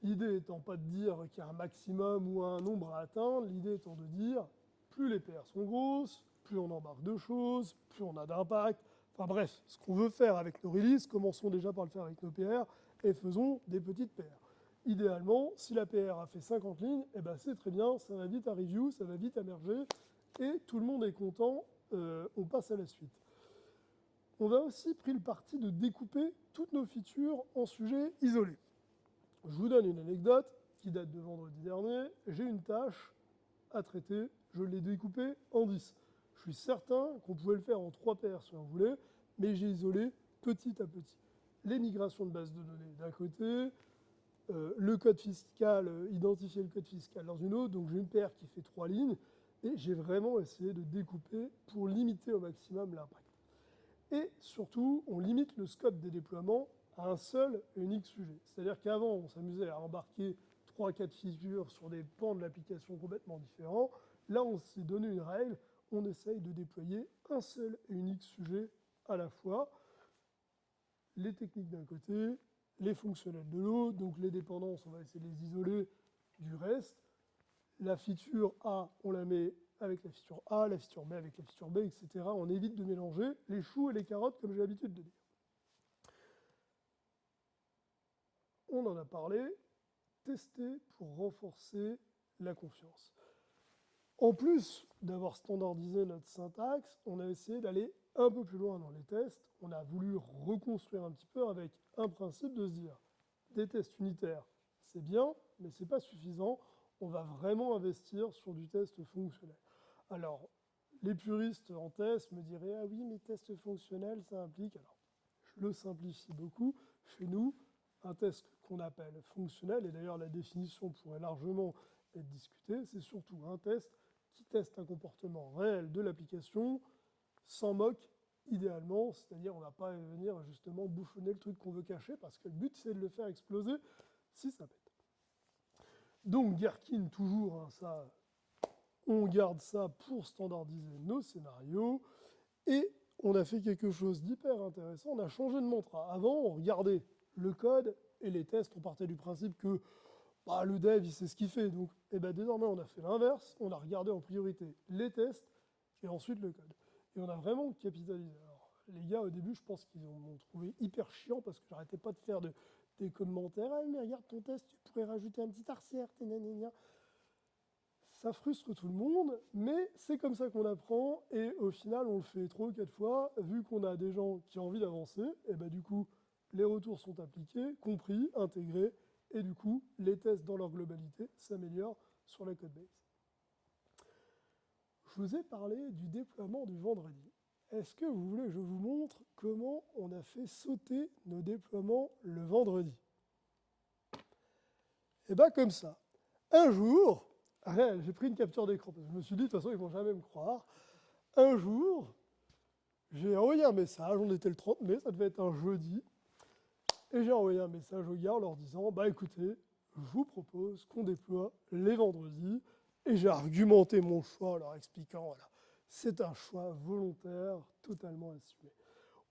L'idée étant pas de dire qu'il y a un maximum ou un nombre à atteindre, l'idée étant de dire plus les PR sont grosses, plus on embarque de choses, plus on a d'impact. Enfin bref, ce qu'on veut faire avec nos releases, commençons déjà par le faire avec nos PR et faisons des petites PR. Idéalement, si la PR a fait 50 lignes, eh ben c'est très bien, ça va vite à review, ça va vite à merger et tout le monde est content. On passe à la suite. On a aussi pris le parti de découper toutes nos features en sujets isolés. Je vous donne une anecdote qui date de vendredi dernier. J'ai une tâche à traiter, je l'ai découpée en 10. Je suis certain qu'on pouvait le faire en 3 paires si on voulait, mais j'ai isolé petit à petit. Les migrations de bases de données d'un côté, le code fiscal, identifier le code fiscal dans une autre, donc j'ai une paire qui fait 3 lignes, et j'ai vraiment essayé de découper pour limiter au maximum l'impact. Et surtout, on limite le scope des déploiements à un seul et unique sujet. C'est-à-dire qu'avant, on s'amusait à embarquer 3-4 features sur des pans de l'application complètement différents. Là, on s'est donné une règle, on essaye de déployer un seul et unique sujet à la fois. Les techniques d'un côté, les fonctionnels de l'autre, donc les dépendances, on va essayer de les isoler du reste. La feature A, on la met avec la feature A, la feature B avec la feature B, etc. On évite de mélanger les choux et les carottes, comme j'ai l'habitude de dire. On en a parlé, tester pour renforcer la confiance. En plus d'avoir standardisé notre syntaxe, on a essayé d'aller un peu plus loin dans les tests. On a voulu reconstruire un petit peu avec un principe de se dire, des tests unitaires, c'est bien, mais ce n'est pas suffisant. On va vraiment investir sur du test fonctionnel. Alors, les puristes en test me diraient « Ah oui, mais test fonctionnel, ça implique… » Alors, je le simplifie beaucoup. Chez nous, un test qu'on appelle fonctionnel, et d'ailleurs la définition pourrait largement être discutée, c'est surtout un test qui teste un comportement réel de l'application, sans mock, idéalement, c'est-à-dire on ne va pas venir justement bouffonner le truc qu'on veut cacher, parce que le but c'est de le faire exploser si ça pète. Donc Gherkin, toujours, hein, ça, on garde ça pour standardiser nos scénarios, et on a fait quelque chose d'hyper intéressant, on a changé de mantra. Avant, on regardait le code et les tests, on partait du principe que bah, le dev, il sait ce qu'il fait. Donc, désormais, on a fait l'inverse, on a regardé en priorité les tests et ensuite le code. Et on a vraiment capitalisé. Alors, les gars, au début, je pense qu'ils m'ont trouvé hyper chiant parce que j'arrêtais pas de faire des commentaires. Ah, mais regarde ton test, tu pourrais rajouter un petit arcère, ça frustre tout le monde, mais c'est comme ça qu'on apprend, et au final, on le fait 3 ou 4 fois, vu qu'on a des gens qui ont envie d'avancer, et du coup, les retours sont appliqués, compris, intégrés, et du coup, les tests dans leur globalité s'améliorent sur la codebase. Je vous ai parlé du déploiement du vendredi. Est-ce que vous voulez que je vous montre comment on a fait sauter nos déploiements le vendredi? Et comme ça. Un jour, j'ai pris une capture d'écran, parce que je me suis dit, de toute façon, ils ne vont jamais me croire. Un jour, j'ai envoyé un message, on était le 30 mai, ça devait être un jeudi, et j'ai envoyé un message aux gars en leur disant, écoutez, je vous propose qu'on déploie les vendredis, et j'ai argumenté mon choix en leur expliquant, voilà, C'est un choix volontaire, totalement assumé.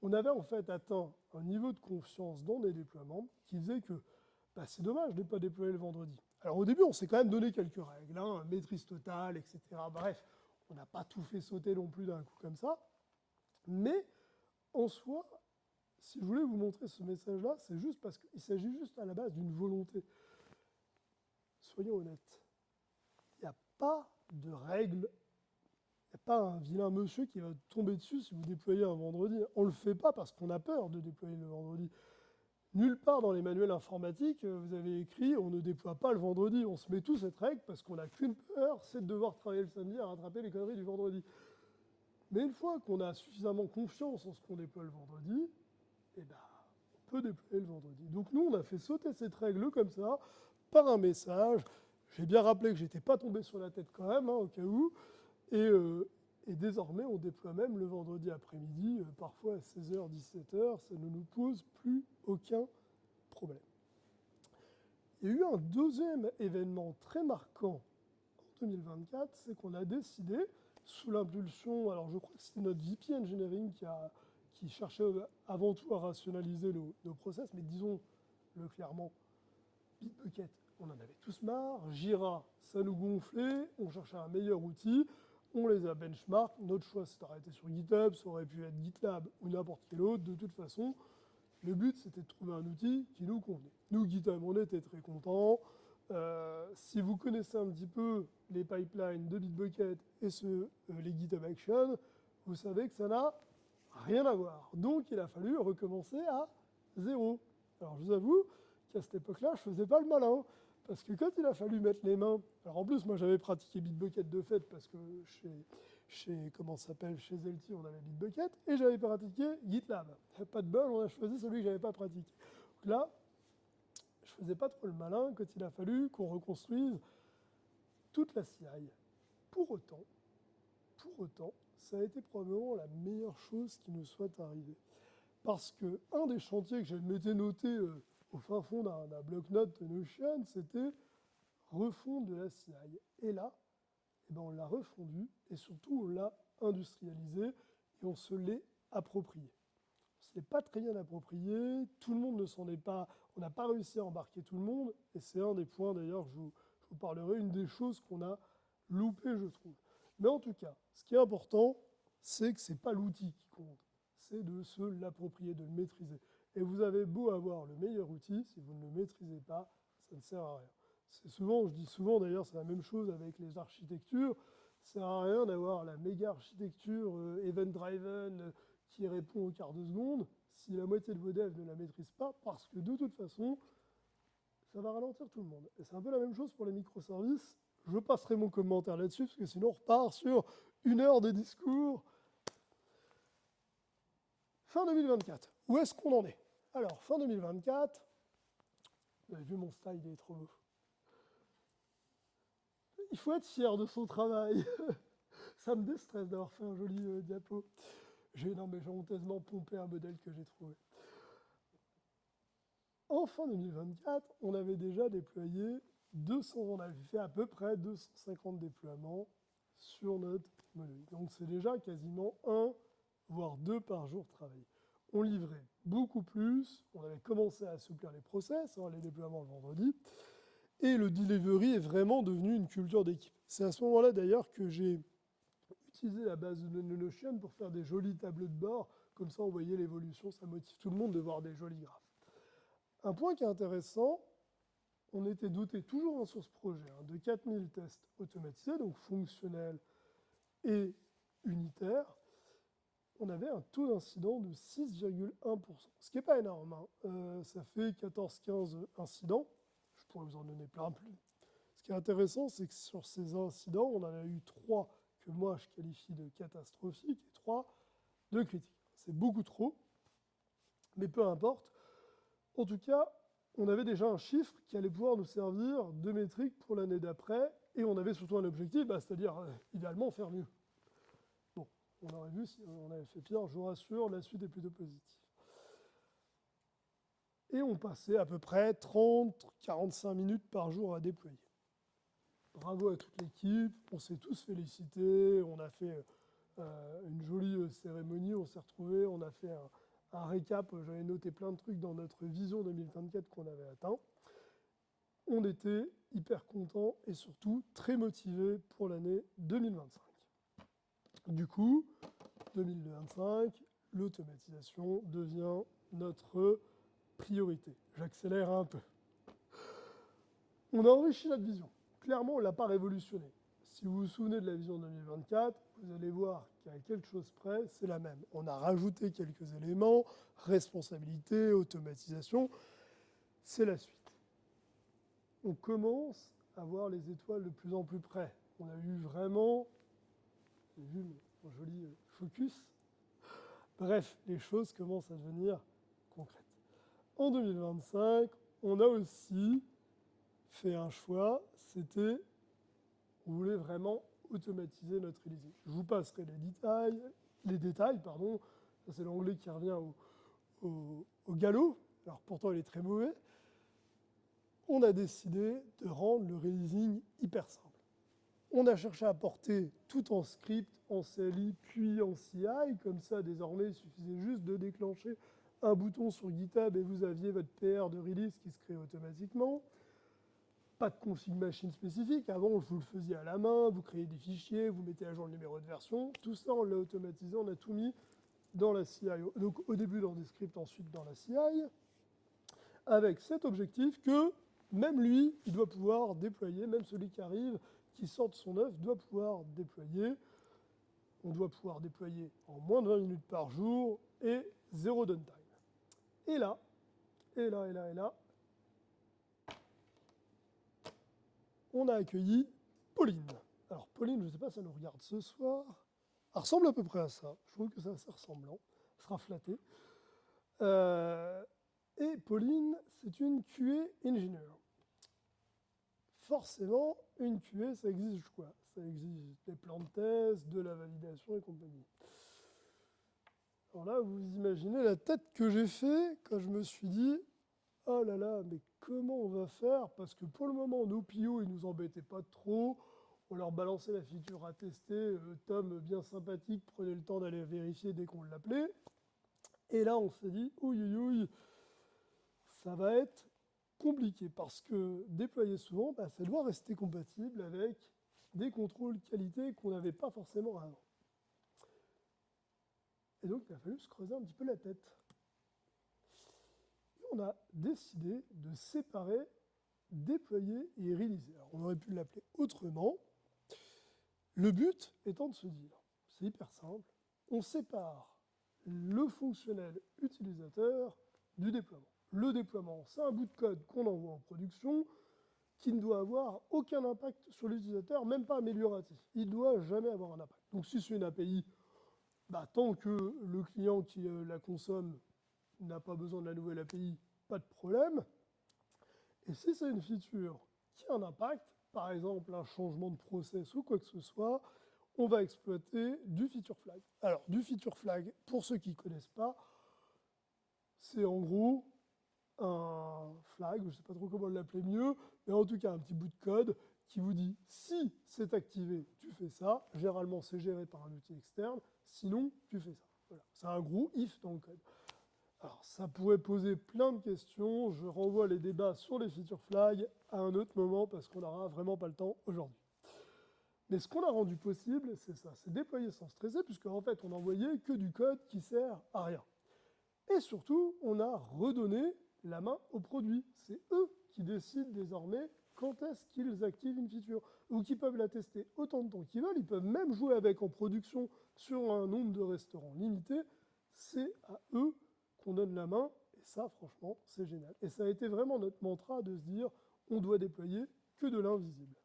On avait en fait atteint un niveau de confiance dans les déploiements qui faisait que bah, c'est dommage de ne pas déployer le vendredi. Alors au début, on s'est quand même donné quelques règles, hein, maîtrise totale, etc. Bref, on n'a pas tout fait sauter non plus d'un coup comme ça. Mais en soi, si je voulais vous montrer ce message-là, c'est juste parce qu'il s'agit juste à la base d'une volonté. Soyons honnêtes, il n'y a pas de règle. Il n'y a pas un vilain monsieur qui va tomber dessus si vous déployez un vendredi. On ne le fait pas parce qu'on a peur de déployer le vendredi. Nulle part dans les manuels informatiques, vous avez écrit on ne déploie pas le vendredi. On se met tous cette règle parce qu'on n'a qu'une peur, c'est de devoir travailler le samedi à rattraper les conneries du vendredi. Mais une fois qu'on a suffisamment confiance en ce qu'on déploie le vendredi, eh ben, on peut déployer le vendredi. Donc nous, on a fait sauter cette règle comme ça, par un message. J'ai bien rappelé que je n'étais pas tombé sur la tête quand même, hein, au cas où. Et désormais, on déploie même le vendredi après-midi, parfois à 16h, 17h, ça ne nous pose plus aucun problème. Il y a eu un deuxième événement très marquant en 2024, c'est qu'on a décidé, sous l'impulsion, alors je crois que c'était notre VP Engineering qui cherchait avant tout à rationaliser nos process, mais disons-le clairement, Bitbucket, on en avait tous marre, Jira, ça nous gonflait, on cherchait un meilleur outil, on les a benchmark, notre choix s'est arrêté sur GitHub, ça aurait pu être GitLab ou n'importe quel autre, de toute façon, le but c'était de trouver un outil qui nous convenait. Nous, GitHub, on était très contents. Si vous connaissez un petit peu les pipelines de Bitbucket et les GitHub Actions, vous savez que ça n'a rien à voir. Donc il a fallu recommencer à zéro. Alors je vous avoue qu'à cette époque-là, je ne faisais pas le malin. Parce que quand il a fallu mettre les mains... Alors en plus, moi j'avais pratiqué Bitbucket de fait, parce que comment ça s'appelle, chez Zelty, on avait Bitbucket, et j'avais pratiqué GitLab. Pas de bol, on a choisi celui que je n'avais pas pratiqué. Donc là, je ne faisais pas trop le malin quand il a fallu qu'on reconstruise toute la CI. Pour autant, ça a été probablement la meilleure chose qui nous soit arrivée. Parce que un des chantiers que je m'étais noté au fin fond d'un bloc-notes de Notion, c'était refondre de la CI. Et là, eh ben, on l'a refondu et surtout on l'a industrialisé et on se l'est approprié. On ne se l'est pas très bien approprié, tout le monde ne s'en est pas, on n'a pas réussi à embarquer tout le monde, et c'est un des points d'ailleurs que je vous parlerai, une des choses qu'on a loupé, je trouve. Mais en tout cas, ce qui est important, c'est que ce n'est pas l'outil qui compte, c'est de se l'approprier, de le maîtriser. Et vous avez beau avoir le meilleur outil, si vous ne le maîtrisez pas, ça ne sert à rien. Je dis souvent d'ailleurs, c'est la même chose avec les architectures. Ça ne sert à rien d'avoir la méga architecture event-driven qui répond au quart de seconde si la moitié de vos devs ne la maîtrisent pas, parce que de toute façon, ça va ralentir tout le monde. Et c'est un peu la même chose pour les microservices. Je passerai mon commentaire là-dessus, parce que sinon on repart sur 1 heure de discours. Fin 2024, où est-ce qu'on en est? Alors, fin 2024, vous avez vu mon style, il est trop beau. Il faut être fier de son travail. Ça me déstresse d'avoir fait un joli diapo. J'ai honteusement pompé un modèle que j'ai trouvé. En fin 2024, on avait déjà déployé on avait fait à peu près 250 déploiements sur notre monolithe. Donc c'est déjà quasiment 1, voire 2 par jour travaillé. On livrait beaucoup plus, on avait commencé à assouplir les process, les déploiements le vendredi, et le delivery est vraiment devenu une culture d'équipe. C'est à ce moment-là d'ailleurs que j'ai utilisé la base de Notion pour faire des jolis tableaux de bord, comme ça on voyait l'évolution, ça motive tout le monde de voir des jolis graphes. Un point qui est intéressant, on était doté toujours sur ce projet de 4000 tests automatisés, donc fonctionnels et unitaires. On avait un taux d'incident de 6,1%, ce qui n'est pas énorme. Ça fait 14-15 incidents. Je pourrais vous en donner plein plus. Ce qui est intéressant, c'est que sur ces incidents, on en a eu 3 que moi je qualifie de catastrophiques et 3 de critiques. C'est beaucoup trop, mais peu importe. En tout cas, on avait déjà un chiffre qui allait pouvoir nous servir de métrique pour l'année d'après, et on avait surtout un objectif, c'est-à-dire idéalement faire mieux. Bon, on aurait vu si on avait fait pire, je vous rassure, la suite est plutôt positive. Et on passait à peu près 30-45 minutes par jour à déployer. Bravo à toute l'équipe, on s'est tous félicités, on a fait une jolie cérémonie. On s'est retrouvés, on a fait un récap. J'avais noté plein de trucs dans notre vision 2024 qu'on avait atteint. On était hyper contents et surtout très motivés pour l'année 2025. Du coup, 2025, l'automatisation devient notre priorité. J'accélère un peu. On a enrichi notre vision. Clairement, on ne l'a pas révolutionnée. Si vous vous souvenez de la vision 2024, vous allez voir qu'à quelque chose près, c'est la même. On a rajouté quelques éléments, responsabilité, automatisation, c'est la suite. On commence à voir les étoiles de plus en plus près. On a eu vraiment, j'ai vu mon joli focus. Bref, les choses commencent à devenir concrètes. En 2025, on a aussi fait un choix, c'était, on voulait vraiment automatiser notre releasing. Je vous passerai les détails, pardon. Ça, c'est l'anglais qui revient au galop. Alors pourtant, il est très mauvais. On a décidé de rendre le releasing hyper simple. On a cherché à porter tout en script, en CLI, puis en CI. Comme ça, désormais, il suffisait juste de déclencher un bouton sur GitHub et vous aviez votre PR de release qui se crée automatiquement. Pas de config machine spécifique. Avant, vous le faisiez à la main, vous créez des fichiers, vous mettez à jour le numéro de version. Tout ça, on l'a automatisé, on a tout mis dans la CI. Donc au début dans des scripts, ensuite dans la CI, avec cet objectif que même lui, il doit pouvoir déployer, même celui qui arrive, qui sort de son œuvre, doit pouvoir déployer. On doit pouvoir déployer en moins de 20 minutes par jour et 0 downtime. Et là, on a accueilli Pauline. Alors Pauline, je ne sais pas si elle nous regarde ce soir. Elle ressemble à peu près à ça. Je trouve que c'est assez ressemblant. Elle sera flattée. Et Pauline, c'est une QA engineer. Forcément, une QA, ça exige quoi? Ça exige des plans de test, de la validation et compagnie. Alors là, vous imaginez la tête que j'ai fait quand je me suis dit « Oh là là, mais comment on va faire ?» Parce que pour le moment, nos PO, ils nous embêtaient pas trop. On leur balançait la feature à tester. Tom, bien sympathique, prenait le temps d'aller vérifier dès qu'on l'appelait. Et là, on s'est dit « Ouïe, ça va être compliqué parce que déployer souvent, ça doit rester compatible avec des contrôles qualité qu'on n'avait pas forcément avant. » Et donc, il a fallu se creuser un petit peu la tête. Et on a décidé de séparer déployer et réaliser. Alors, on aurait pu l'appeler autrement. Le but étant de se dire, c'est hyper simple, on sépare le fonctionnel utilisateur du déploiement. Le déploiement, c'est un bout de code qu'on envoie en production qui ne doit avoir aucun impact sur l'utilisateur, même pas amélioratif. Il ne doit jamais avoir un impact. Donc si c'est une API, tant que le client qui la consomme n'a pas besoin de la nouvelle API, pas de problème. Et si c'est une feature qui a un impact, par exemple un changement de process ou quoi que ce soit, on va exploiter du feature flag. Alors, du feature flag, pour ceux qui ne connaissent pas, c'est en gros un flag, je ne sais pas trop comment l'appeler mieux, mais en tout cas un petit bout de code qui vous dit si c'est activé, tu fais ça. Généralement, c'est géré par un outil externe, sinon, tu fais ça. Voilà. C'est un gros if dans le code. Alors, ça pourrait poser plein de questions. Je renvoie les débats sur les feature flags à un autre moment parce qu'on n'aura vraiment pas le temps aujourd'hui. Mais ce qu'on a rendu possible, c'est ça, c'est déployer sans stresser, puisque en fait, on n'envoyait que du code qui sert à rien. Et surtout, on a redonné la main aux produits. C'est eux qui décident désormais quand est-ce qu'ils activent une feature, ou qui peuvent la tester autant de temps qu'ils veulent. Ils peuvent même jouer avec en production sur un nombre de restaurants limité. C'est à eux qu'on donne la main, et ça, franchement, c'est génial. Et ça a été vraiment notre mantra de se dire, on doit déployer que de l'invisible.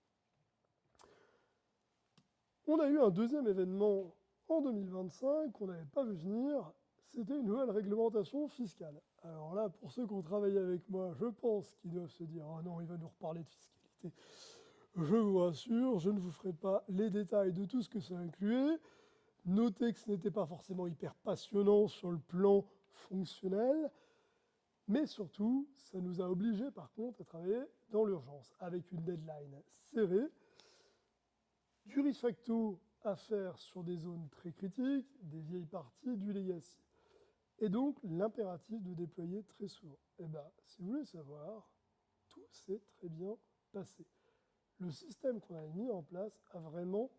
On a eu un deuxième événement en 2025 qu'on n'avait pas vu venir, c'était une nouvelle réglementation fiscale. Alors là, pour ceux qui ont travaillé avec moi, je pense qu'ils doivent se dire « Ah non, il va nous reparler de fiscalité ». Je vous rassure, je ne vous ferai pas les détails de tout ce que ça incluait. Notez que ce n'était pas forcément hyper passionnant sur le plan fonctionnel, mais surtout, ça nous a obligés par contre à travailler dans l'urgence, avec une deadline serrée. Du RIS Facto à faire sur des zones très critiques, des vieilles parties, du legacy. Et donc, l'impératif de déployer très souvent. Eh bien, si vous voulez savoir, tout s'est très bien passé. Le système qu'on a mis en place a vraiment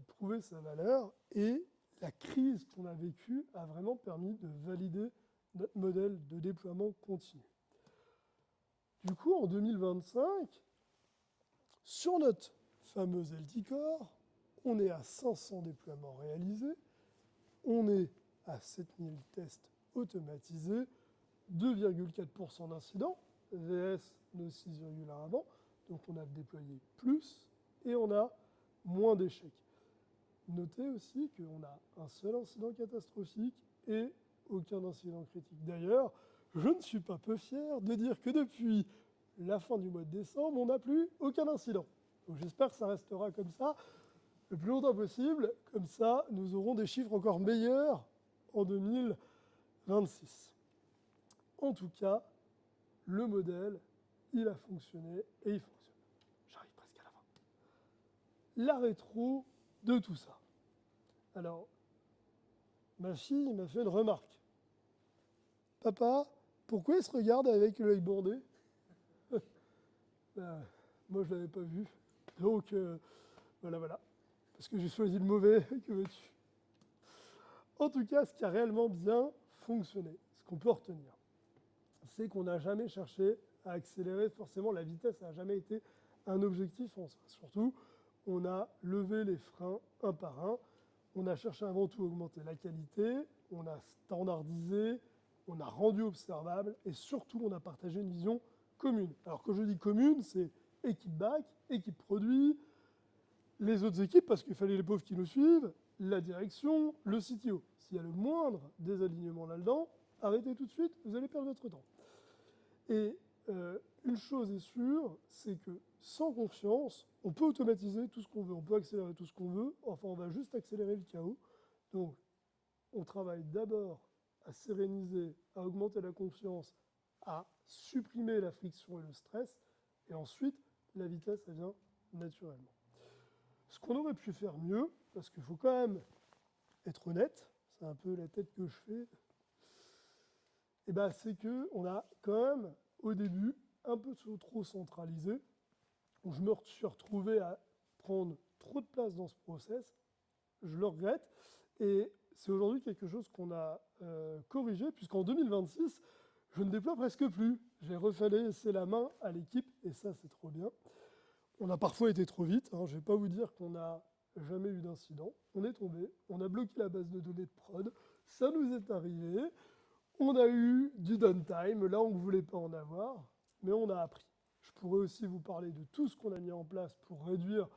prouvé sa valeur et la crise qu'on a vécue a vraiment permis de valider notre modèle de déploiement continu. Du coup, en 2025, sur notre fameuse LT Core, on est à 500 déploiements réalisés, on est à 7000 tests automatisés, 2,4% d'incidents, VS nos 6,1 avant, donc on a déployé plus et on a moins d'échecs. Notez aussi qu'on a un seul incident catastrophique et aucun incident critique. D'ailleurs, je ne suis pas peu fier de dire que depuis la fin du mois de décembre, on n'a plus aucun incident. Donc j'espère que ça restera comme ça le plus longtemps possible. Comme ça, nous aurons des chiffres encore meilleurs en 2026. En tout cas, le modèle, il a fonctionné et il fonctionne. J'arrive presque à la fin. La rétro de tout ça. Alors, ma fille m'a fait une remarque. Papa, pourquoi il se regarde avec l'œil bandé? Moi, je ne l'avais pas vu. Donc, voilà. Parce que j'ai choisi le mauvais, que veux-tu? En tout cas, ce qui a réellement bien fonctionné, ce qu'on peut retenir, c'est qu'on n'a jamais cherché à accélérer. Forcément, la vitesse n'a jamais été un objectif en soi. Surtout, on a levé les freins un par un. On a cherché avant tout à augmenter la qualité, on a standardisé, on a rendu observable et surtout, on a partagé une vision commune. Alors, quand je dis commune, c'est équipe back, équipe produit, les autres équipes, parce qu'il fallait les pauvres qui nous suivent, la direction, le CTO. S'il y a le moindre désalignement là-dedans, arrêtez tout de suite, vous allez perdre votre temps. Et une chose est sûre, c'est que sans confiance, on peut automatiser tout ce qu'on veut, on peut accélérer tout ce qu'on veut, enfin on va juste accélérer le chaos. Donc on travaille d'abord à séréniser, à augmenter la confiance, à supprimer la friction et le stress, et ensuite la vitesse, elle vient naturellement. Ce qu'on aurait pu faire mieux, parce qu'il faut quand même être honnête, c'est un peu la tête que je fais, et ben c'est qu'on a quand même, au début, un peu trop centralisé, où je me suis retrouvé à prendre trop de place dans ce process. Je le regrette. Et c'est aujourd'hui quelque chose qu'on a corrigé, puisqu'en 2026, je ne déploie presque plus. J'ai refait laisser la main à l'équipe, et ça, c'est trop bien. On a parfois été trop vite. Je ne vais pas vous dire qu'on n'a jamais eu d'incident. On est tombé, on a bloqué la base de données de prod. Ça nous est arrivé. On a eu du downtime, là on ne voulait pas en avoir, mais on a appris. Je pourrais aussi vous parler de tout ce qu'on a mis en place pour réduire,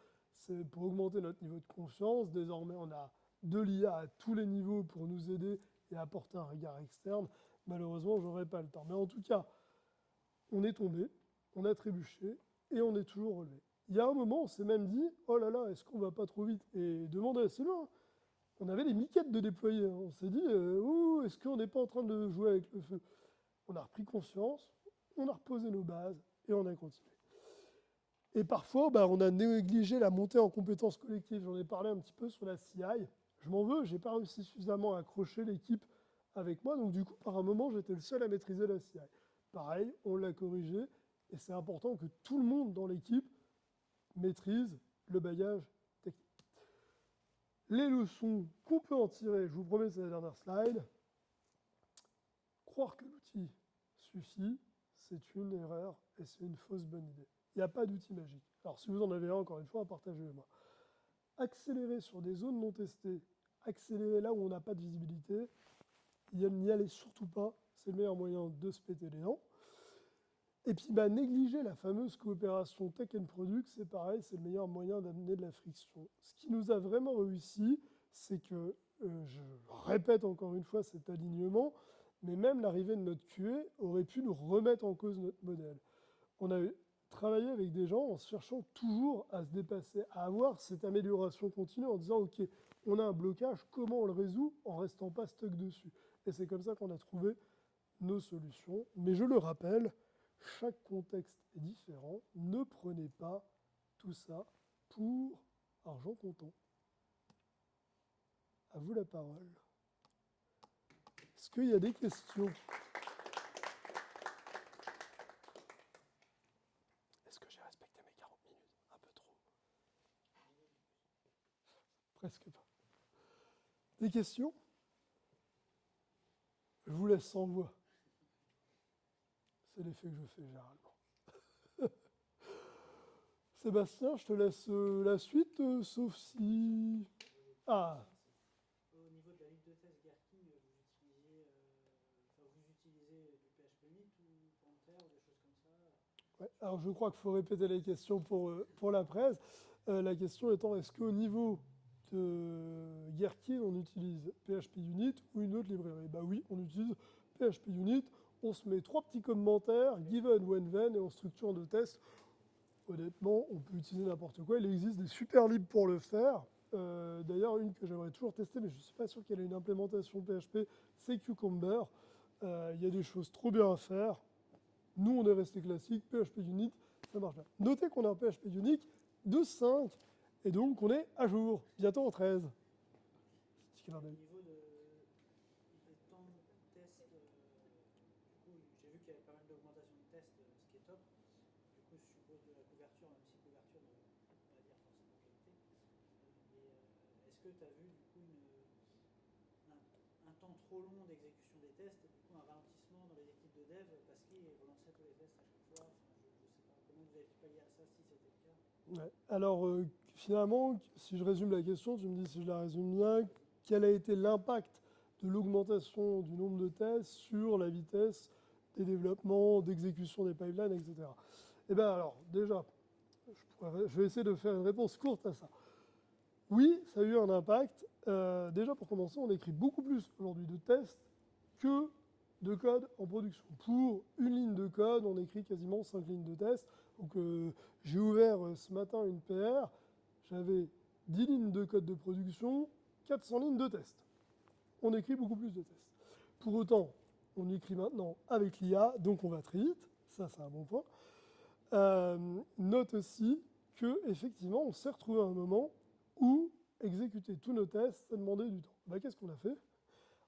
pour augmenter notre niveau de confiance. Désormais, on a de l'IA à tous les niveaux pour nous aider et apporter un regard externe. Malheureusement, je n'aurai pas le temps. Mais en tout cas, on est tombé, on a trébuché et on est toujours relevé. Il y a un moment, on s'est même dit, oh là là, est-ce qu'on ne va pas trop vite? Et demandez assez loin. On avait les miquettes de déployer. On s'est dit, est-ce qu'on n'est pas en train de jouer avec le feu? On a repris conscience, on a reposé nos bases et on a continué. Et parfois, on a négligé la montée en compétences collectives. J'en ai parlé un petit peu sur la CI. Je m'en veux, je n'ai pas réussi suffisamment à accrocher l'équipe avec moi. Donc du coup, par un moment, j'étais le seul à maîtriser la CI. Pareil, on l'a corrigé. Et c'est important que tout le monde dans l'équipe maîtrise le bagage technique. Les leçons qu'on peut en tirer, je vous promets, c'est la dernière slide. Croire que l'outil suffit, c'est une erreur et c'est une fausse bonne idée. Il n'y a pas d'outil magique. Alors si vous en avez un, encore une fois, partagez-le-moi. Accélérer sur des zones non testées, accélérer là où on n'a pas de visibilité, n'y allez surtout pas, c'est le meilleur moyen de se péter les dents. Et puis négliger la fameuse coopération tech and product, c'est pareil, c'est le meilleur moyen d'amener de la friction. Ce qui nous a vraiment réussi, c'est que, je répète encore une fois cet alignement, mais même l'arrivée de notre QA aurait pu nous remettre en cause notre modèle. On a travaillé avec des gens en cherchant toujours à se dépasser, à avoir cette amélioration continue en disant « Ok, on a un blocage, comment on le résout en restant pas stuck dessus ?» Et c'est comme ça qu'on a trouvé nos solutions. Mais je le rappelle, chaque contexte est différent. Ne prenez pas tout ça pour argent comptant. À vous la parole. Est-ce qu'il y a des questions? Est-ce que j'ai respecté mes 40 minutes? Un peu trop. Presque pas. Des questions? Je vous laisse sans voix. C'est l'effet que je fais généralement. Sébastien, je te laisse la suite, sauf si... Ah, Au niveau de la libre de test Gherkin, vous utilisez du PHP-Unit ou Panther ou des choses comme ça? ouais. Alors je crois qu'il faut répéter les questions pour la presse. La question étant, est-ce qu'au niveau de Gherkin, on utilise PHP-Unit ou une autre librairie? Bah oui, on utilise PHP-Unit. On se met 3 petits commentaires, given, when, then, et on structure de test. Honnêtement, on peut utiliser n'importe quoi. Il existe des super libres pour le faire. D'ailleurs, une que j'aimerais toujours tester, mais je ne suis pas sûr qu'elle ait une implémentation PHP, c'est Cucumber. Il y a des choses trop bien à faire. Nous, on est resté classique, PHP Unit, ça marche bien. Notez qu'on a un PHP Unit 12.5, et donc on est à jour, bientôt en 13. Petit clin Au d'œil. niveau des temps de test, du coup, j'ai vu qu'il y avait pas mal d'augmentation de tests, ce qui est top. Du coup, je suppose de la couverture, même si couverture ne veut pas dire forcément qualité. Est-ce que tu as vu du coup un temps trop long d'exécution des tests, du coup un ralentissement dans les équipes de dev parce qu'ils relançaient tous les tests à chaque fois? Je ne sais pas comment vous avez pu pallier à ça si c'était le cas. Ouais. Alors, finalement, si je résume la question, tu me dis si je la résume bien, quel a été l'impact de l'augmentation du nombre de tests sur la vitesse des développements, d'exécution des pipelines, etc. Eh bien alors, déjà, je vais essayer de faire une réponse courte à ça. Oui, ça a eu un impact. Déjà, pour commencer, on écrit beaucoup plus aujourd'hui de tests que de code en production. Pour une ligne de code, on écrit quasiment 5 lignes de tests. Donc, j'ai ouvert ce matin une PR, j'avais 10 lignes de code de production, 400 lignes de tests. On écrit beaucoup plus de tests. Pour autant, on écrit maintenant avec l'IA, donc on va très vite. Ça, c'est un bon point. Note aussi qu'effectivement, on s'est retrouvé à un moment où exécuter tous nos tests, ça demandait du temps. Bah, qu'est-ce qu'on a fait?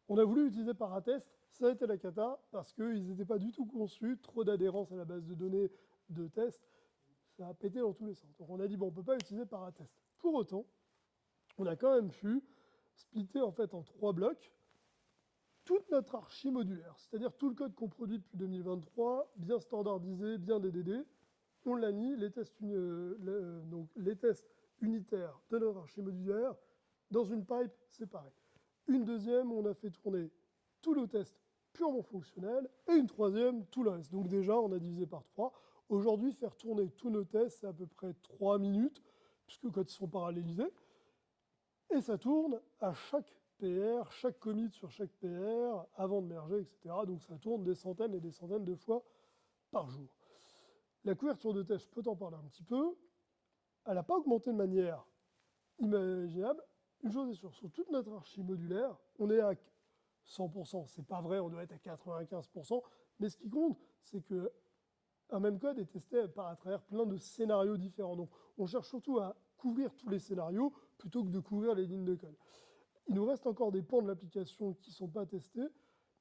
On a voulu utiliser Paratest, ça a été la cata, parce qu'ils n'étaient pas du tout conçus, trop d'adhérence à la base de données de tests, ça a pété dans tous les sens. Donc on a dit, bon, on ne peut pas utiliser Paratest. Pour autant, on a quand même pu splitter en fait en 3 blocs toute notre archi modulaire, c'est-à-dire tout le code qu'on produit depuis 2023, bien standardisé, bien DDD, on l'a mis, les tests, donc les tests unitaires de notre archi modulaire, dans une pipe séparée. Une deuxième, on a fait tourner tous nos tests purement fonctionnels, et une troisième, tout le reste. Donc déjà, on a divisé par 3. Aujourd'hui, faire tourner tous nos tests, c'est à peu près 3 minutes, puisque quand ils sont parallélisés, et ça tourne à chaque PR, chaque commit sur chaque PR, avant de merger, etc. Donc ça tourne des centaines et des centaines de fois par jour. La couverture de test, je peux t'en parler un petit peu. Elle n'a pas augmenté de manière imaginable. Une chose est sûre, sur toute notre archi modulaire, on est à 100%. C'est pas vrai, on doit être à 95%. Mais ce qui compte, c'est que un même code est testé à travers plein de scénarios différents. Donc on cherche surtout à couvrir tous les scénarios plutôt que de couvrir les lignes de code. Il nous reste encore des pans de l'application qui ne sont pas testés,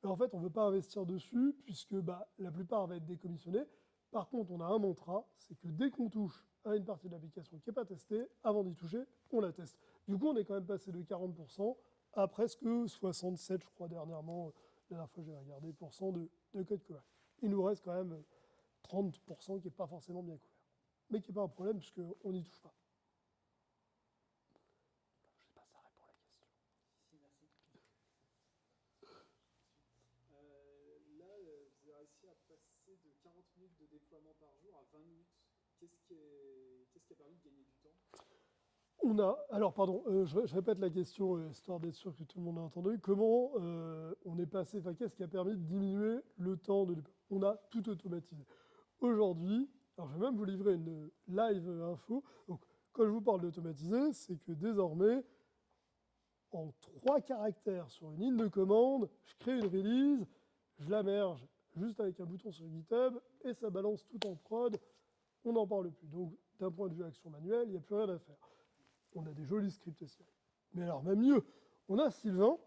mais en fait on ne veut pas investir dessus puisque la plupart va être décommissionnée. Par contre, on a un mantra, c'est que dès qu'on touche à une partie de l'application qui n'est pas testée, avant d'y toucher, on la teste. Du coup, on est quand même passé de 40% à presque 67, je crois, dernièrement, la dernière fois que j'ai regardé, de code couvert. Il nous reste quand même 30% qui n'est pas forcément bien couvert. Mais qui n'est pas un problème puisqu'on n'y touche pas. Je ne sais pas si ça répond à la question. Si, merci. Là, vous avez réussi à passer de 40 minutes de déploiement par jour à 20 minutes. Qu'est-ce qui a permis de gagner du temps? On a, alors pardon, je répète la question, histoire d'être sûr que tout le monde a entendu. Comment on est passé, enfin qu'est-ce qui a permis de diminuer le temps de déploiement? On a tout automatisé. Aujourd'hui, alors je vais même vous livrer une live info. Donc, quand je vous parle d'automatiser, c'est que désormais, en 3 caractères sur une ligne de commande, je crée une release, je la merge juste avec un bouton sur GitHub et ça balance tout en prod. On n'en parle plus. Donc, d'un point de vue action manuelle, il n'y a plus rien à faire. On a des jolis scripts CI. Mais alors, même mieux, On a Sylvain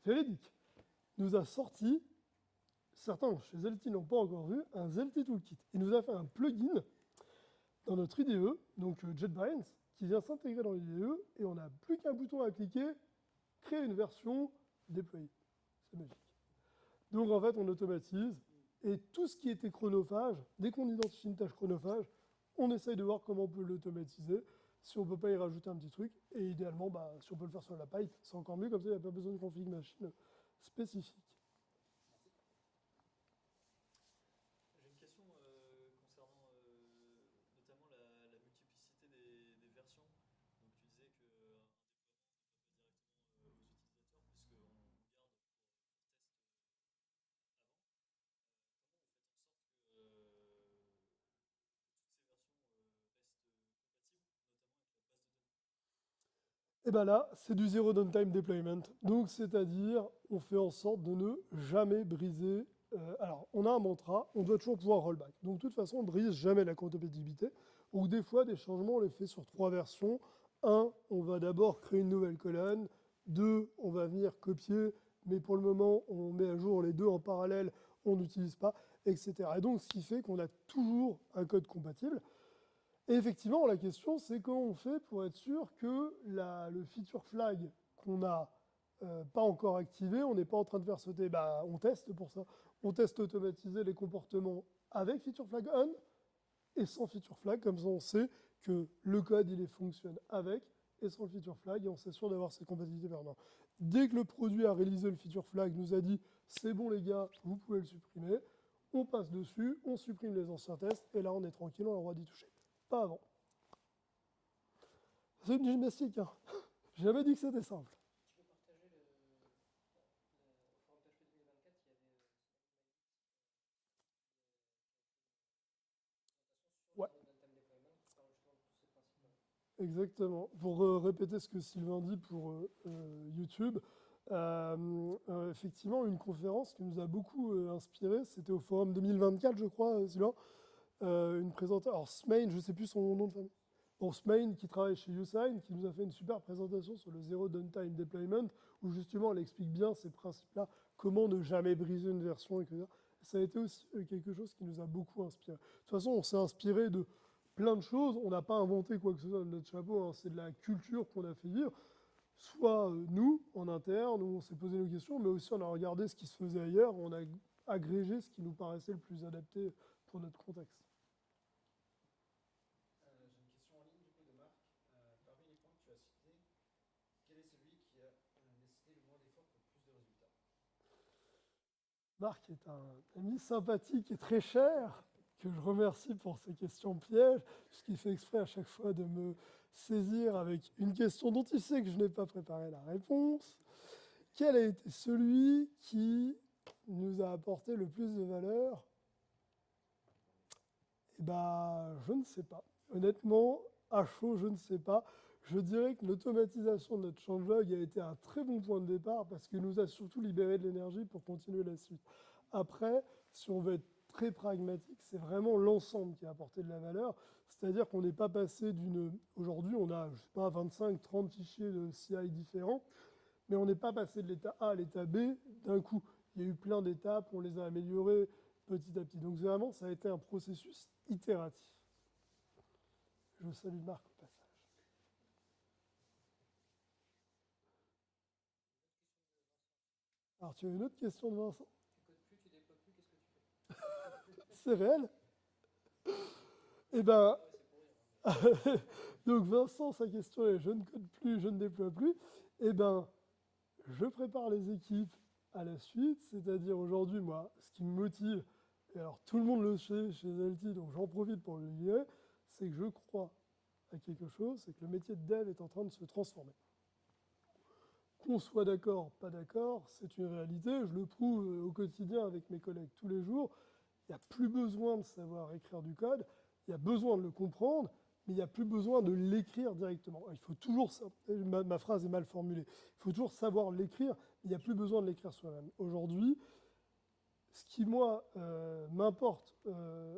Vélédic, nous a sorti, certains chez Zelty n'ont pas encore vu, un Zelty Toolkit. Il nous a fait un plugin dans notre IDE, donc JetBrains, qui vient s'intégrer dans l'IDE, et on n'a plus qu'un bouton à cliquer, créer une version, déployer. C'est magique. Donc en fait, on automatise, et tout ce qui était chronophage, dès qu'on identifie une tâche chronophage, on essaye de voir comment on peut l'automatiser, si on ne peut pas y rajouter un petit truc, et idéalement, si on peut le faire sur la pipe, c'est encore mieux, comme ça il n'y a pas besoin de config machine spécifique. J'ai une question concernant notamment la multiplicité des versions. Donc tu disais qu'un déploiement ne va pas directement aux utilisateurs puisqu'on garde pour test avant. Comment vous faites en sorte que toutes ces versions restent compatibles, notamment avec la base de données? Et bien là, c'est du zero downtime deployment. Donc, c'est-à-dire, on fait en sorte de ne jamais briser. Alors, on a un mantra, on doit toujours pouvoir rollback. Donc, de toute façon, on ne brise jamais la compatibilité. Ou des fois, des changements, on les fait sur 3 versions. 1, on va d'abord créer une nouvelle colonne. 2, on va venir copier, mais pour le moment, on met à jour les 2 en parallèle, on n'utilise pas, etc. Et donc, ce qui fait qu'on a toujours un code compatible. Et effectivement, la question, c'est comment on fait pour être sûr que le feature flag qu'on n'a pas encore activé, on n'est pas en train de faire sauter. On teste pour ça. On teste automatiser les comportements avec feature flag on et sans feature flag. Comme ça, on sait que le code, il fonctionne avec et sans le feature flag, et on s'assure d'avoir ses compatibilités permanentes. Dès que le produit a réalisé le feature flag, nous a dit « c'est bon les gars, vous pouvez le supprimer », on passe dessus, on supprime les anciens tests, et là, on est tranquille, on a le droit d'y toucher. Pas avant. C'est une gymnastique, hein. J'ai jamais dit que c'était simple. Tu peux partager au forum PHP 2024, il y avait Ouais. le runtime deployment qui parle justement de tous ces principes-là. Exactement. Pour répéter ce que Sylvain dit pour YouTube, effectivement, une conférence qui nous a beaucoup inspiré, c'était au forum 2024, je crois, Sylvain. Une présentation. Alors, Smain, je ne sais plus son nom de famille. Bon, Smain, qui travaille chez Usign, qui nous a fait une super présentation sur le Zero Downtime Deployment, où justement, elle explique bien ces principes-là, comment ne jamais briser une version, etc. Ça a été aussi quelque chose qui nous a beaucoup inspiré. De toute façon, on s'est inspiré de plein de choses. On n'a pas inventé quoi que ce soit dans notre chapeau. Hein. C'est de la culture qu'on a fait vivre. Soit nous, en interne, où on s'est posé nos questions, mais aussi on a regardé ce qui se faisait ailleurs. On a agrégé ce qui nous paraissait le plus adapté pour notre contexte. J'ai une question en ligne du coup de Marc. Parmi les points que tu as cités, quel est celui qui a nécessité le moins d'efforts pour plus de résultats? Marc est un ami sympathique et très cher, que je remercie pour ses questions pièges, puisqu'il fait exprès à chaque fois de me saisir avec une question dont il sait que je n'ai pas préparé la réponse. Quel a été celui qui nous a apporté le plus de valeur? Eh bien, je ne sais pas. Honnêtement, à chaud, je ne sais pas. Je dirais que l'automatisation de notre changelog a été un très bon point de départ parce qu'il nous a surtout libéré de l'énergie pour continuer la suite. Après, si on veut être très pragmatique, c'est vraiment l'ensemble qui a apporté de la valeur. C'est-à-dire qu'on n'est pas passé d'une... Aujourd'hui, on a, je sais pas, 25, 30 fichiers de CI différents, mais on n'est pas passé de l'état A à l'état B d'un coup. Il y a eu plein d'étapes, on les a améliorées petit à petit. Donc vraiment, ça a été un processus itératif. Je salue Marc au passage. Alors, tu as une autre question de Vincent? Tu codes plus, tu déploies plus, qu'est-ce que tu fais? C'est réel? Eh bien, Ouais, c'est pour rire. donc Vincent, sa question est « je ne code plus, je ne déploie plus ». Eh bien, je prépare les équipes à la suite, c'est-à-dire aujourd'hui, moi, ce qui me motive, et alors tout le monde le sait chez Zelty, donc j'en profite pour le dire, c'est que je crois à quelque chose, c'est que le métier de dev est en train de se transformer. Qu'on soit d'accord, pas d'accord, c'est une réalité, je le prouve au quotidien avec mes collègues tous les jours. Il n'y a plus besoin de savoir écrire du code, il y a besoin de le comprendre, mais il n'y a plus besoin de l'écrire directement. Il faut toujours, ma phrase est mal formulée, il faut toujours savoir l'écrire, mais il n'y a plus besoin de l'écrire soi-même. Aujourd'hui, ce qui, moi, m'importe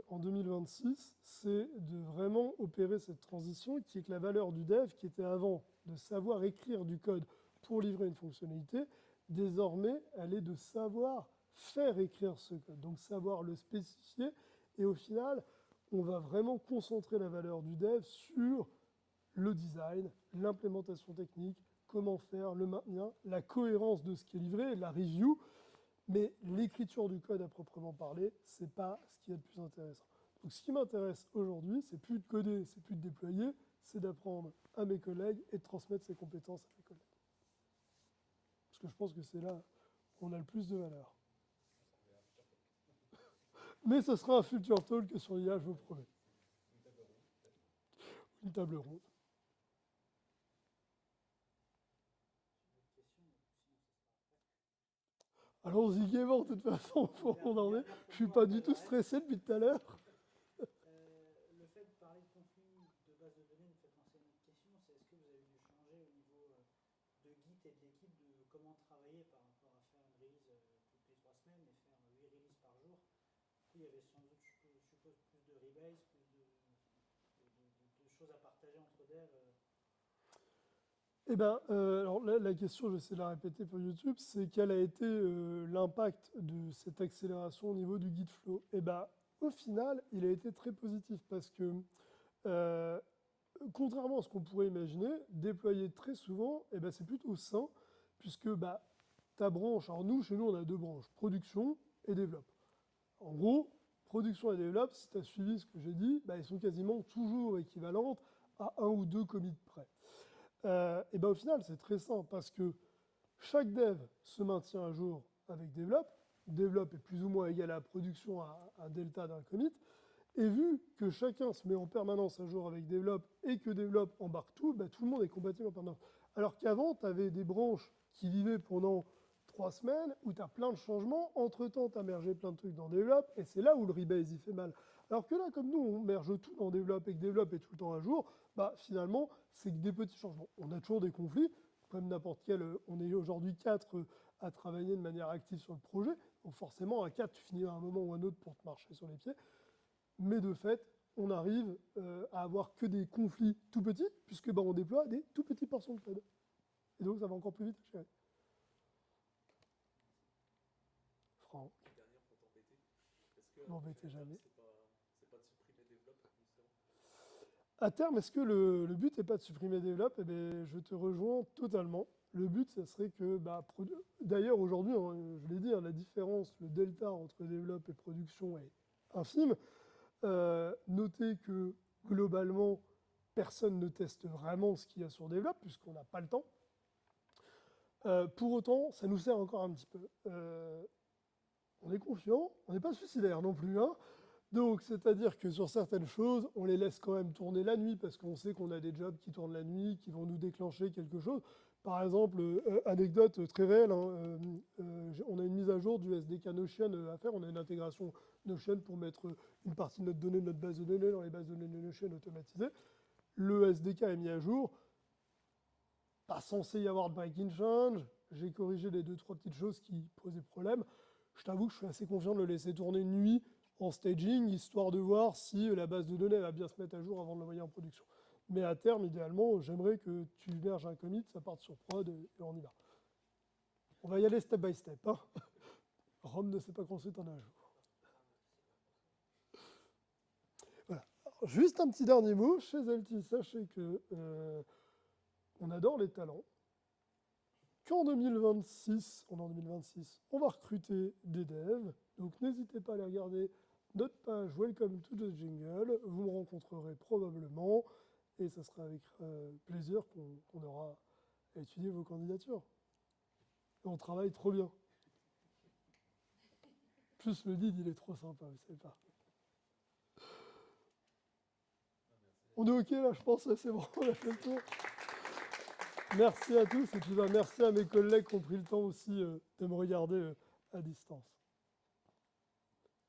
en 2026, c'est de vraiment opérer cette transition qui est que la valeur du dev, qui était avant de savoir écrire du code pour livrer une fonctionnalité. Désormais, elle est de savoir faire écrire ce code, donc savoir le spécifier. Et au final, on va vraiment concentrer la valeur du dev sur le design, l'implémentation technique, comment faire, le maintien, la cohérence de ce qui est livré, la review. Mais l'écriture du code à proprement parler, ce n'est pas ce qui est le plus intéressant. Donc ce qui m'intéresse aujourd'hui, c'est plus de coder, c'est plus de déployer, c'est d'apprendre à mes collègues et de transmettre ces compétences à mes collègues. Parce que je pense que c'est là où on a le plus de valeur. Mais ce sera un futur talk sur l'IA, je vous promets. Une table ronde. Allons-y gaiement, de toute façon, on en est. Je ne suis pas du tout stressé depuis tout à l'heure. Le fait de parler de conflit de base de données me fait penser à une autre question, c'est est-ce que vous avez dû changer au niveau de Git et de l'équipe de comment travailler par rapport à faire une release toutes les 3 semaines et faire 8 releases par jour. Du coup, il y avait sans doute, je suppose, plus de rebase, plus de choses à partager entre devs. Eh bien, alors la question, je vais essayer de la répéter pour YouTube, c'est quel a été l'impact de cette accélération au niveau du Git flow? Eh bien, au final, il a été très positif parce que, contrairement à ce qu'on pourrait imaginer, déployer très souvent, eh ben, c'est plutôt sain, puisque ta branche, alors nous, chez nous, on a 2 branches, production et développe. En gros, production et développe, si tu as suivi ce que j'ai dit, elles sont quasiment toujours équivalentes à 1 ou 2 commits près. Et ben au final, c'est très simple parce que chaque dev se maintient à jour avec develop. Develop est plus ou moins égal à la production à un delta d'un commit. Et vu que chacun se met en permanence à jour avec develop et que develop embarque tout, tout le monde est compatible en permanence. Alors qu'avant, tu avais des branches qui vivaient pendant 3 semaines où tu as plein de changements. Entre-temps, tu as mergé plein de trucs dans develop et c'est là où le rebase il fait mal. Alors que là, comme nous, on merge tout dans develop et que develop est tout le temps à jour, finalement, c'est que des petits changements. On a toujours des conflits, comme n'importe quel. On est aujourd'hui 4 à travailler de manière active sur le projet. Donc forcément, à 4, tu finis à un moment ou à un autre pour te marcher sur les pieds. Mais de fait, on arrive à avoir que des conflits tout petits, puisque on déploie des tout petits portions de code. Et donc, ça va encore plus vite à gérer. Franck. Dernière pour t'embêter. Est-ce que M'embêtez jamais. c'est pas de supprimer développe justement? À terme, est-ce que le but n'est pas de supprimer develop? Eh bien, je te rejoins totalement. Le but, ça serait que, d'ailleurs, aujourd'hui, je l'ai dit, la différence, le delta entre develop et production est infime. Notez que, globalement, personne ne teste vraiment ce qu'il y a sur develop, puisqu'on n'a pas le temps. Pour autant, ça nous sert encore un petit peu. On est confiant, on n'est pas suicidaire non plus, hein. Donc, c'est-à-dire que sur certaines choses, on les laisse quand même tourner la nuit, parce qu'on sait qu'on a des jobs qui tournent la nuit, qui vont nous déclencher quelque chose. Par exemple, anecdote très réelle, hein, on a une mise à jour du SDK Notion à faire, on a une intégration Notion pour mettre une partie de notre base de données dans les bases de données Notion automatisées. Le SDK est mis à jour, pas censé y avoir de breaking change, j'ai corrigé les 2-3 petites choses qui posaient problème. Je t'avoue que je suis assez confiant de le laisser tourner une nuit en staging, histoire de voir si la base de données va bien se mettre à jour avant de l'envoyer en production. Mais à terme, idéalement, j'aimerais que tu merges un commit, ça parte sur prod et on y va. On va y aller step by step. Hein. Rome ne s'est pas construite en un jour. Voilà. Alors, juste un petit dernier mot. Chez Alti, sachez que on adore les talents. Qu'en 2026, on est en 2026, on va recruter des devs. Donc n'hésitez pas à aller regarder notre page Welcome to the Jungle. Vous me rencontrerez probablement. Et ça sera avec plaisir qu'on aura à étudier vos candidatures. Et on travaille trop bien. Plus le lead, il est trop sympa, vous savez pas. On est OK là, je pense, c'est bon, on a fait le tour. Merci à tous et puis merci à mes collègues qui ont pris le temps aussi de me regarder à distance.